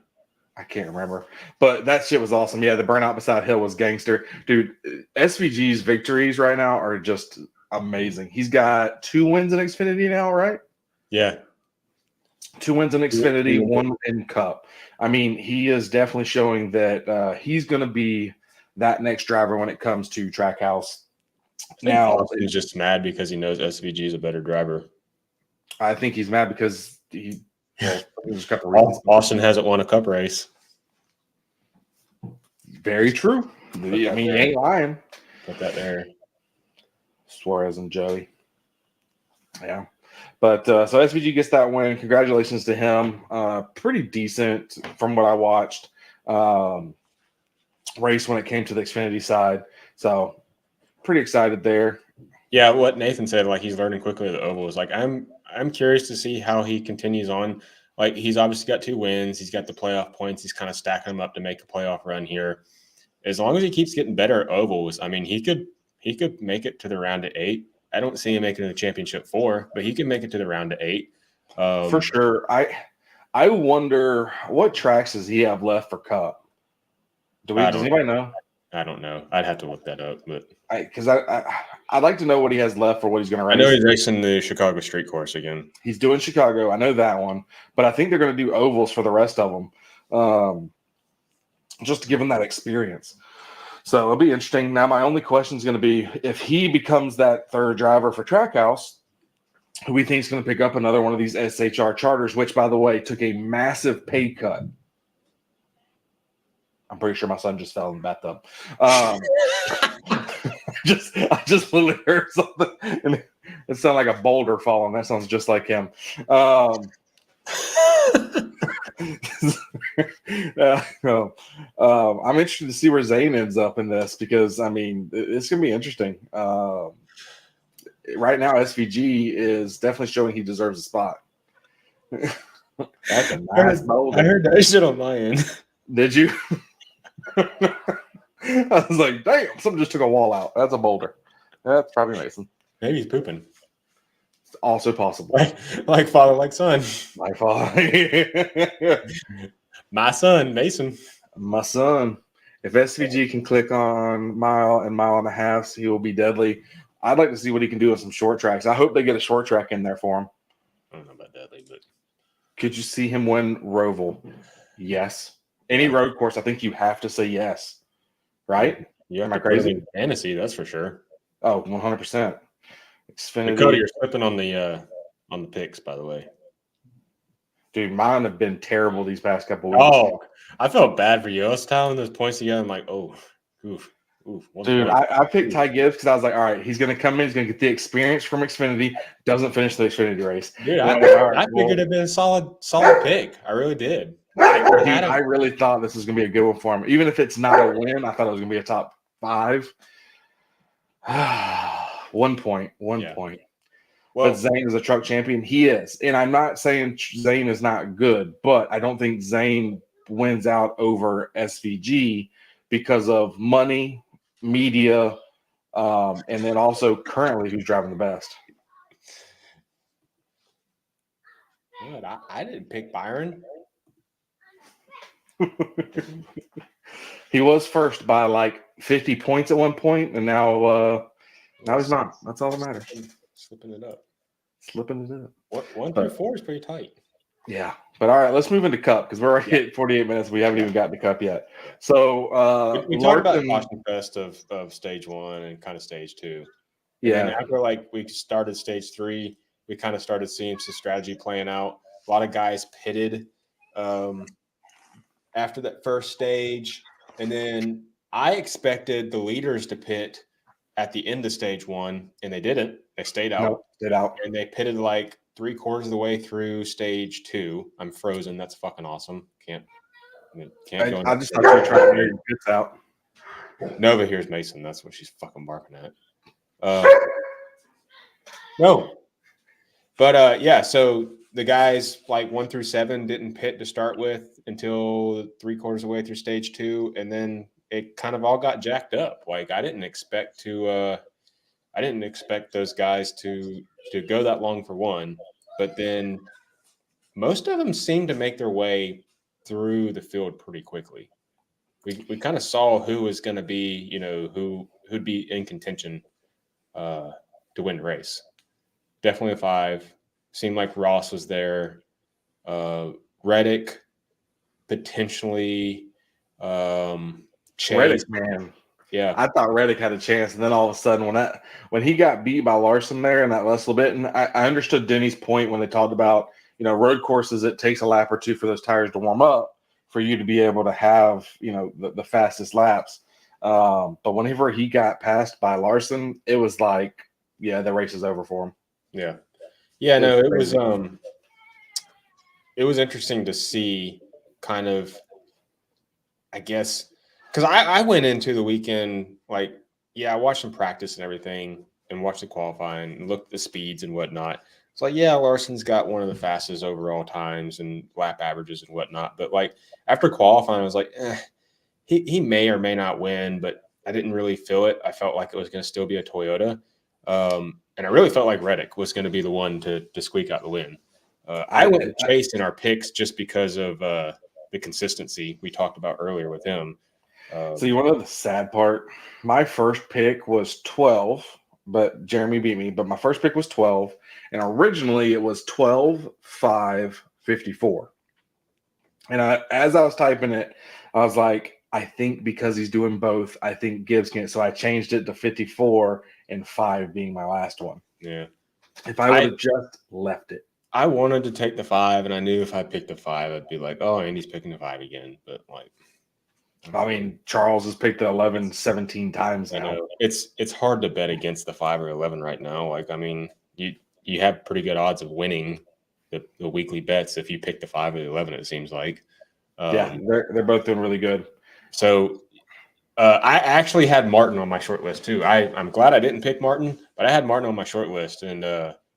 I can't remember. But that shit was awesome. Yeah, the burnout beside Hill was gangster. Dude, SVG's victories right now are just amazing. He's got 2 wins in Xfinity now, right? Yeah. 2 wins in Xfinity, 1 in Cup. I mean, he is definitely showing that he's going to be that next driver when it comes to Trackhouse. Now he's just mad because he knows SVG is a better driver. I think he's mad because there's a couple reasons. Austin hasn't won a Cup race. Very true. I mean, he ain't lying. Put that there. Suarez and Joey. Yeah. But so SVG gets that win. Congratulations to him. Pretty decent from what I watched race when it came to the Xfinity side. So pretty excited there. Yeah, what Nathan said, like he's learning quickly at the ovals. Like I'm curious to see how he continues on. Like he's obviously got 2 wins. He's got the playoff points. He's kind of stacking them up to make a playoff run here. As long as he keeps getting better at ovals, I mean, he could make it to the round of 8. I don't see him making the championship 4, but he can make it to the round of 8. For sure. I wonder what tracks does he have left for Cup? Does anybody know? I don't know. I'd have to look that up, but Because I'd like to know what he has left for what he's going to race. I know he's racing the Chicago Street Course again. He's doing Chicago. I know that one, but I think they're going to do ovals for the rest of them, just to give him that experience. So it'll be interesting. Now, my only question is going to be if he becomes that 3rd driver for Trackhouse, who we think is going to pick up another one of these SHR charters, which, by the way, took a massive pay cut. I'm pretty sure my son just fell in the bathtub. I just literally heard something, and it sounded like a boulder falling. That sounds just like him. I'm interested to see where Zane ends up in this because, I mean, it's going to be interesting. Right now, SVG is definitely showing he deserves a spot. That's a nice boulder. I heard that shit on my end. Did you? I was like, damn, something just took a wall out. That's a boulder. That's probably Mason. Maybe he's pooping. It's also possible. Like father, like son. My father. My son, Mason. My son. If SVG can click on mile and mile and a half, he will be deadly. I'd like to see what he can do on some short tracks. I hope they get a short track in there for him. I don't know about deadly, but could you see him win Roval? Yes. Any road course, I think you have to say yes. Right? You have Am I to put crazy? it in fantasy, that's for sure. Oh, 100%. Xfinity. Cody, you're slipping on the picks, by the way. Dude, mine have been terrible these past couple weeks. Oh, I felt bad for you. I was tallying those points together. I'm like, oh, oof. Dude, I picked Ty Gibbs because I was like, all right, he's going to come in. He's going to get the experience from Xfinity. Doesn't finish the Xfinity race. Dude, I figured it'd been a solid pick. I really did. I really thought this was going to be a good one for him. Even if it's not a win, I thought it was going to be a top 5. 1 point. Well, but Zane is a truck champion. He is. And I'm not saying Zane is not good, but I don't think Zane wins out over SVG because of money, media, and then also currently who's driving the best. Good. I didn't pick Byron. He was first by like 50 points at one point, and now he's not. That's all that matters. Slipping it up. 1 through 4 is pretty tight. Yeah. But all right, let's move into Cup because we're already at 48 minutes. We haven't even gotten to Cup yet. So we talked about Caution Fest of stage 1 and kind of stage 2. Yeah. And after we started stage 3, we kind of started seeing some strategy playing out. A lot of guys pitted after that first stage. And then I expected the leaders to pit at the end of stage 1, and they didn't. They stayed out. Nope, stayed out. And they pitted like 3/4 of the way through stage 2. I'm frozen. That's fucking awesome. Can't go. I just thought you were trying to get your bits out. Nova here's Mason. That's what she's fucking barking at. No. But yeah, so the guys like 1 through 7 didn't pit to start with until 3/4 of the way through stage 2, and then it kind of all got jacked up. Like I didn't expect those guys to go that long for one, but then most of them seemed to make their way through the field pretty quickly. We kind of saw who was going to be, who'd be in contention to win the race. Definitely a 5. Seemed like Ross was there. Reddick, potentially. Chase. Reddick, man. Yeah. I thought Reddick had a chance, and then all of a sudden when he got beat by Larson there in that last little bit, and I understood Denny's point when they talked about, road courses, it takes a lap or 2 for those tires to warm up for you to be able to have, the fastest laps. But whenever he got passed by Larson, it was like, yeah, the race is over for him. Yeah. Yeah, no, it was interesting to see kind of, I guess, because I went into the weekend, I watched them practice and everything. and watched the qualifying and looked at the speeds and whatnot. It's like, yeah, Larson's got one of the fastest overall times and lap averages and whatnot. But like after qualifying, I was like, he may or may not win, but I didn't really feel it. I felt like it was going to still be a Toyota. And I really felt like Reddick was going to be the one to squeak out the win. I went Chase in our picks just because of the consistency we talked about earlier with him. So you want to know the sad part? My first pick was 12, but Jeremy beat me. But my first pick was 12, and originally it was 12, 5, 54. And as I was typing it, I was like, I think because he's doing both, I think Gibbs can. So I changed it to 54 and 5 being my last one. Yeah. If I would have just left it. I wanted to take the 5, and I knew if I picked the 5, I'd be like, oh, Andy's picking the 5 again. But like, I mean, Charles has picked the 11 17 times now. I know. It's hard to bet against the 5 or 11 right now. Like, I mean, you have pretty good odds of winning the weekly bets if you pick the 5 or the 11, it seems like. Yeah, they're both doing really good. So I actually had Martin on my short list too. I'm glad I didn't pick Martin, but I had Martin on my short list, and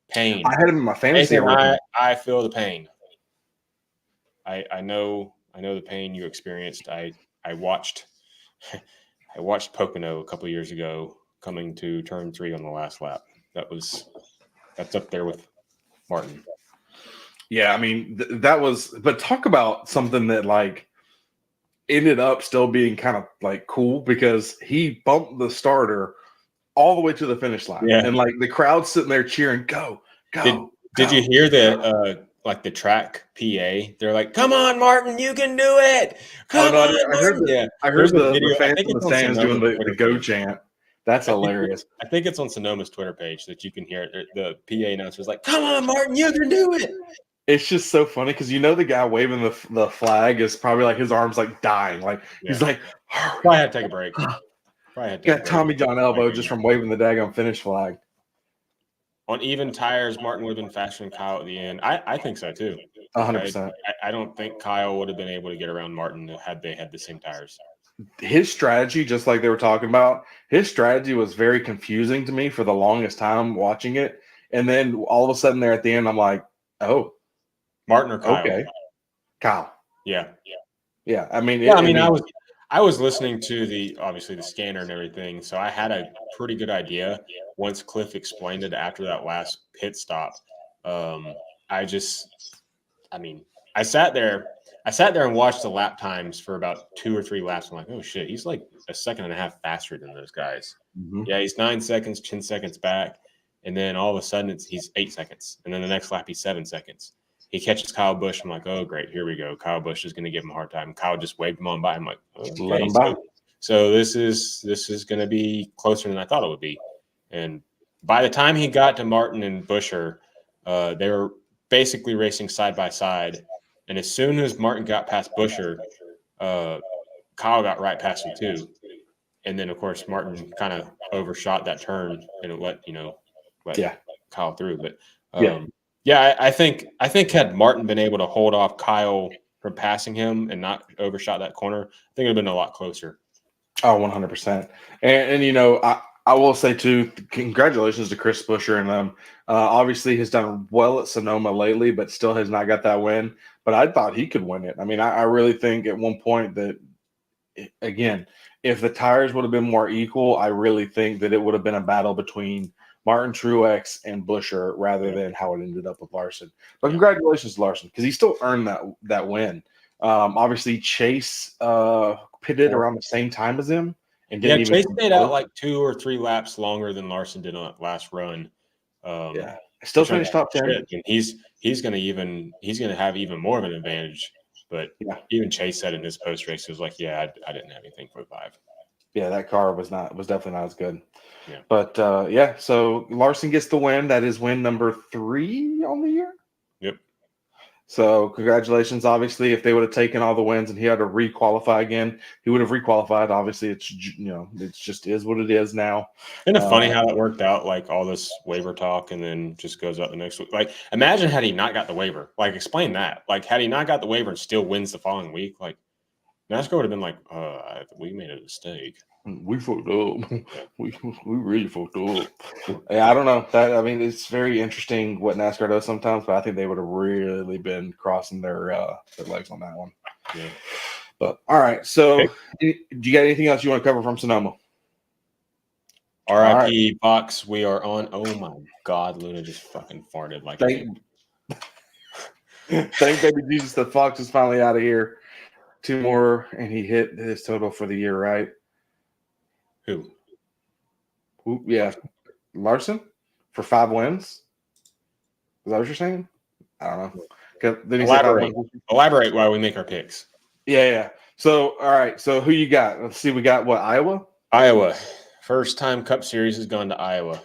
pain. I had him in my fantasy. I feel the pain. I know the pain you experienced. I watched Pocono a couple of years ago coming to turn 3 on the last lap. That's up there with Martin. Yeah, I mean that was, but talk about something that like ended up still being kind of like cool because he bumped the starter all the way to the finish line, and like the crowd sitting there cheering, go. Did you hear the like the track PA? They're like, "Come on, Martin, you can do it! Come on, Martin!" I heard the fans in the stands doing the go chant. That's hilarious. I think it's on Sonoma's Twitter page that you can hear it. The PA announcer's like, "Come on, Martin, you can do it!" It's just so funny because the guy waving the flag is probably like his arms like dying, like he's like, probably had to take a break. Got Tommy John elbow just from waving the daggone finish flag. On even tires, Martin would have been faster than Kyle at the end. I think so too. 100%. I don't think Kyle would have been able to get around Martin had they had the same tires. His strategy, just like they were talking about, his strategy was very confusing to me for the longest time watching it. And then all of a sudden there at the end, I'm like, oh. Martin or Kyle? Okay. Kyle. Yeah. I mean, I was listening to obviously the scanner and everything, so I had a pretty good idea once Cliff explained it after that last pit stop. I sat there and watched the lap times for about 2 or 3 laps. I'm like, oh shit, he's like a second and a half faster than those guys. Mm-hmm. Yeah, he's 9 seconds, 10 seconds back, and then all of a sudden he's 8 seconds, and then the next lap he's 7 seconds. He catches Kyle Busch. I'm like, oh, great. Here we go. Kyle Busch is going to give him a hard time. Kyle just waved him on by. I'm like, okay. Let him by. So this is going to be closer than I thought it would be. And by the time he got to Martin and Buescher, they were basically racing side by side. And as soon as Martin got past Buescher, Kyle got right past him too. And then, of course, Martin kind of overshot that turn and it let Kyle through. But yeah, I think had Martin been able to hold off Kyle from passing him and not overshot that corner, I think it would have been a lot closer. Oh, 100%. And I will say too, congratulations to Chris Buescher and them. Obviously, has done well at Sonoma lately, but still has not got that win. But I thought he could win it. I mean, I really think at one point that, again, if the tires would have been more equal, I really think that it would have been a battle between Martin Truex and Buescher rather than how it ended up with Larson. But congratulations to Larson because he still earned that win. Obviously, Chase pitted around the same time as him. And Chase stayed out like 2 or 3 laps longer than Larson did on that last run. Still finished top 10. And he's going to have even more of an advantage. But even Chase said in his post race, he was like, I didn't have anything for 5. Yeah, that car was definitely not as good. Yeah. But so Larson gets the win. That is win number 3 on the year. Yep. So congratulations. Obviously, if they would have taken all the wins and he had to requalify again, he would have requalified. Obviously, it's just is what it is now. Isn't it funny how that worked out? Like all this waiver talk, and then just goes out the next week. Like, imagine had he not got the waiver. Like, explain that. Like, had he not got the waiver and still wins the following week, like NASCAR would have been like, we made a mistake. We fucked up. we really fucked up. Yeah, I don't know. I mean, it's very interesting what NASCAR does sometimes, but I think they would have really been crossing their legs on that one. Yeah. But all right. So, do you got anything else you want to cover from Sonoma? RIP box. We are on. Oh my God, Luna just fucking farted like. Thank baby Jesus, the Fox is finally out of here. 2 more, and he hit his total for the year, right? Who? Yeah, Larson for 5 wins. Is that what you're saying? I don't know. Then he Elaborate while we make our picks. Yeah. So, all right. So, who you got? Let's see. We got what? Iowa. First time Cup Series has gone to Iowa.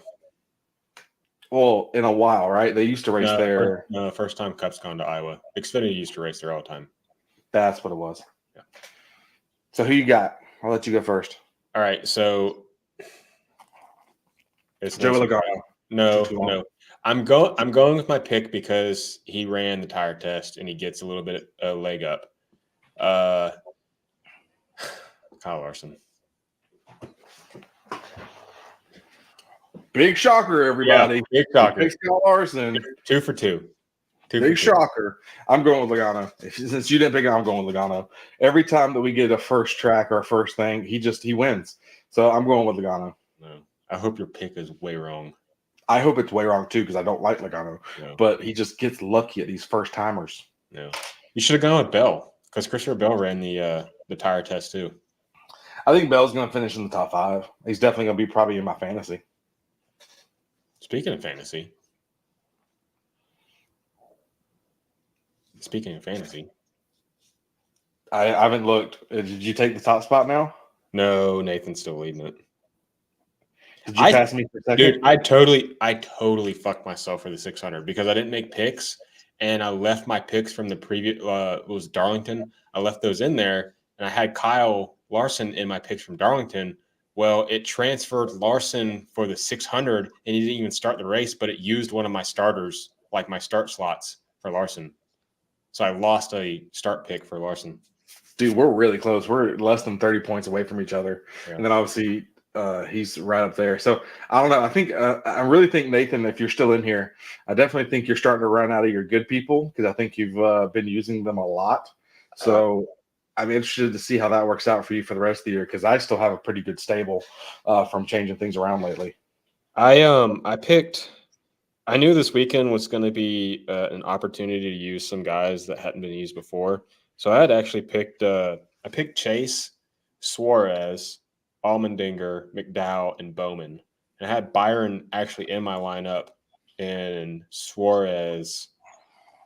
Well, in a while, right? They used to race there. No, first time Cup's gone to Iowa. Xfinity used to race there all the time. That's what it was. Yeah. So who you got? I'll let you go first. All right. So it's Joey Logano. No. I'm going with my pick because he ran the tire test and he gets a little bit a leg up. Kyle Larson. Big shocker, everybody. Yeah, big shocker. Big Kyle Larson. 2 for 2. Big shocker. I'm going with Logano. Since you didn't pick it, I'm going with Logano. Every time that we get a first track or a first thing, he wins. So I'm going with Logano. No. I hope your pick is way wrong. I hope it's way wrong too, because I don't like Logano. No. But he just gets lucky at these first timers. No. You should have gone with Bell, because Christopher Bell ran the tire test too. I think Bell's going to finish in the top 5. He's definitely going to be probably in my fantasy. Speaking of fantasy, I haven't looked. Did you take the top spot now? No, Nathan's still leading it. Did you pass me for a second? Dude, I totally fucked myself for the 600 because I didn't make picks, and I left my picks from the previous was Darlington. I left those in there, and I had Kyle Larson in my picks from Darlington. Well, it transferred Larson for the 600, and he didn't even start the race, but it used one of my starters, like my start slots for Larson. So I lost a start pick for Larson. Dude, we're really close. We're less than 30 points away from each other. Yeah. And then obviously he's right up there. So I don't know. I think I really think, Nathan, if you're still in here, I definitely think you're starting to run out of your good people because I think you've been using them a lot. So I'm interested to see how that works out for you for the rest of the year because I still have a pretty good stable from changing things around lately. I knew this weekend was going to be an opportunity to use some guys that hadn't been used before. So I had actually picked I picked Chase, Suarez, Allmendinger, McDowell, and Bowman. And I had Byron actually in my lineup and Suarez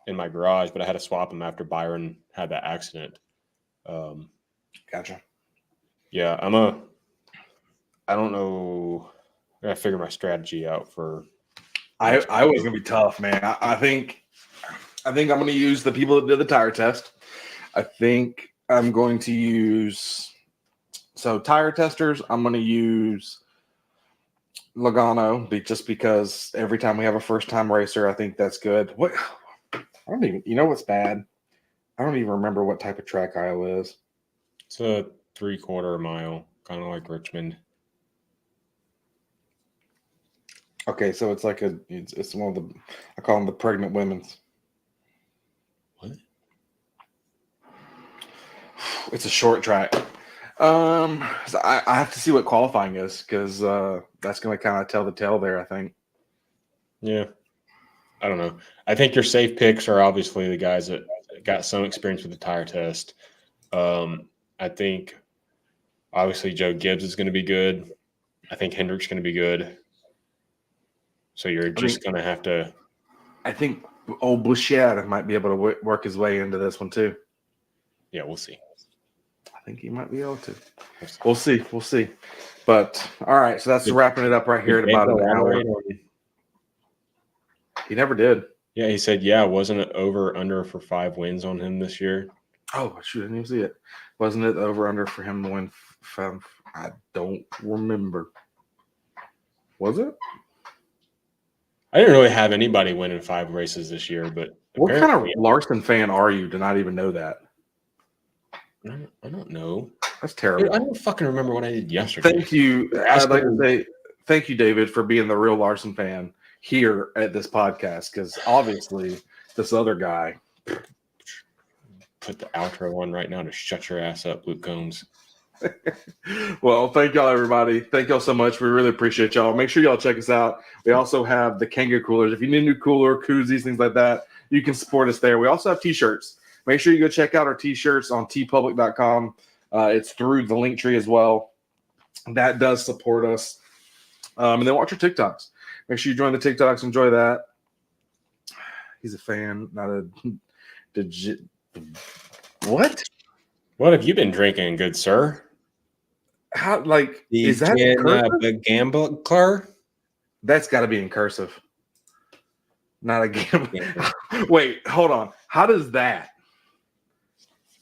in my garage, but I had to swap him after Byron had that accident. Gotcha. Yeah, I don't know. I gotta figure my strategy out for. I was gonna be tough, man. I think I'm gonna use the people that did the tire test. I think I'm going to use tire testers. I'm gonna use Logano just because every time we have a first time racer, I think that's good. What I don't even what's bad? I don't even remember what type of track Iowa is. It's a 3/4 mile, kind of like Richmond. Okay, so it's like it's one of the I call them the pregnant women's. What? It's a short track. So I have to see what qualifying is because that's going to kind of tell the tale there. I think. Yeah, I don't know. I think your safe picks are obviously the guys that got some experience with the tire test. I think obviously Joe Gibbs is going to be good. I think Hendrick's going to be good. So you're just going to have to. I think old Bouchard might be able to work his way into this one too. Yeah, we'll see. I think he might be able to. We'll see. But all right, so that's wrapping it up right here at about an hour. He never did. Yeah, he said, yeah, wasn't it over under for 5 wins on him this year? Oh, shoot, I didn't even see it. Wasn't it over under for him to win 5? I don't remember. Was it? I didn't really have anybody winning 5 races this year, but what kind of Larson fan are you to not even know that? I don't know. That's Dude, terrible. I don't fucking remember what I did yesterday. Thank you. I'd like to say thank you, David, for being the real Larson fan here at this podcast, because obviously this other guy. Put the outro on right now to shut your ass up, Luke Combs. Well, thank y'all, everybody. Thank y'all so much. We really appreciate y'all. Make sure y'all check us out. We also have the Kanga coolers. If you need a new cooler, koozies, things like that, you can support us there. We also have t-shirts. Make sure you go check out our t-shirts on tpublic.com. It's through the link tree as well. That does support us. And then watch our TikToks. Make sure you join the TikToks. Enjoy that. He's a fan, not a what? What have you been drinking, good sir? How, like, is that in cursive? Gambler? That's got to be in cursive. Not a gambler. Wait, hold on. How does that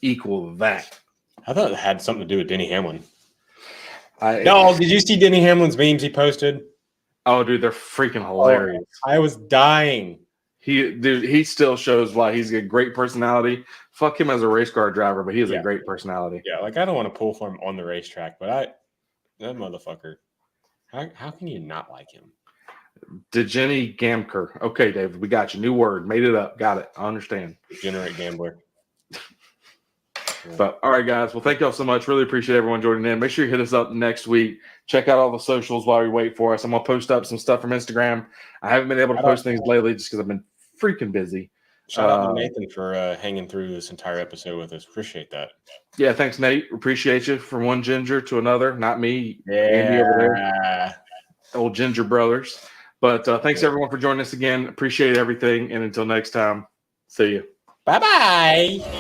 equal that? I thought it had something to do with Denny Hamlin. No, did you see Denny Hamlin's memes he posted? Oh, dude, they're freaking hilarious. I was dying. He still shows why he's a great personality. Fuck him as a race car driver, but he has a great personality. Yeah, like I don't want to pull for him on the racetrack, but that motherfucker. How can you not like him? Degenny Gamker. Okay, David, we got you. New word. Made it up. Got it. I understand. Degenerate gambler. But all right, guys. Well, thank y'all so much. Really appreciate everyone joining in. Make sure you hit us up next week. Check out all the socials while we wait for us. I'm gonna post up some stuff from Instagram. I haven't been able to post things lately just because I've been freaking busy. Shout out to Nathan for hanging through this entire episode with us. Appreciate that. Yeah, thanks, Nate. Appreciate you from one ginger to another. Not me, Yeah. Andy over there. Old Ginger Brothers. But thanks everyone for joining us again. Appreciate everything. And until next time, see you. Bye-bye.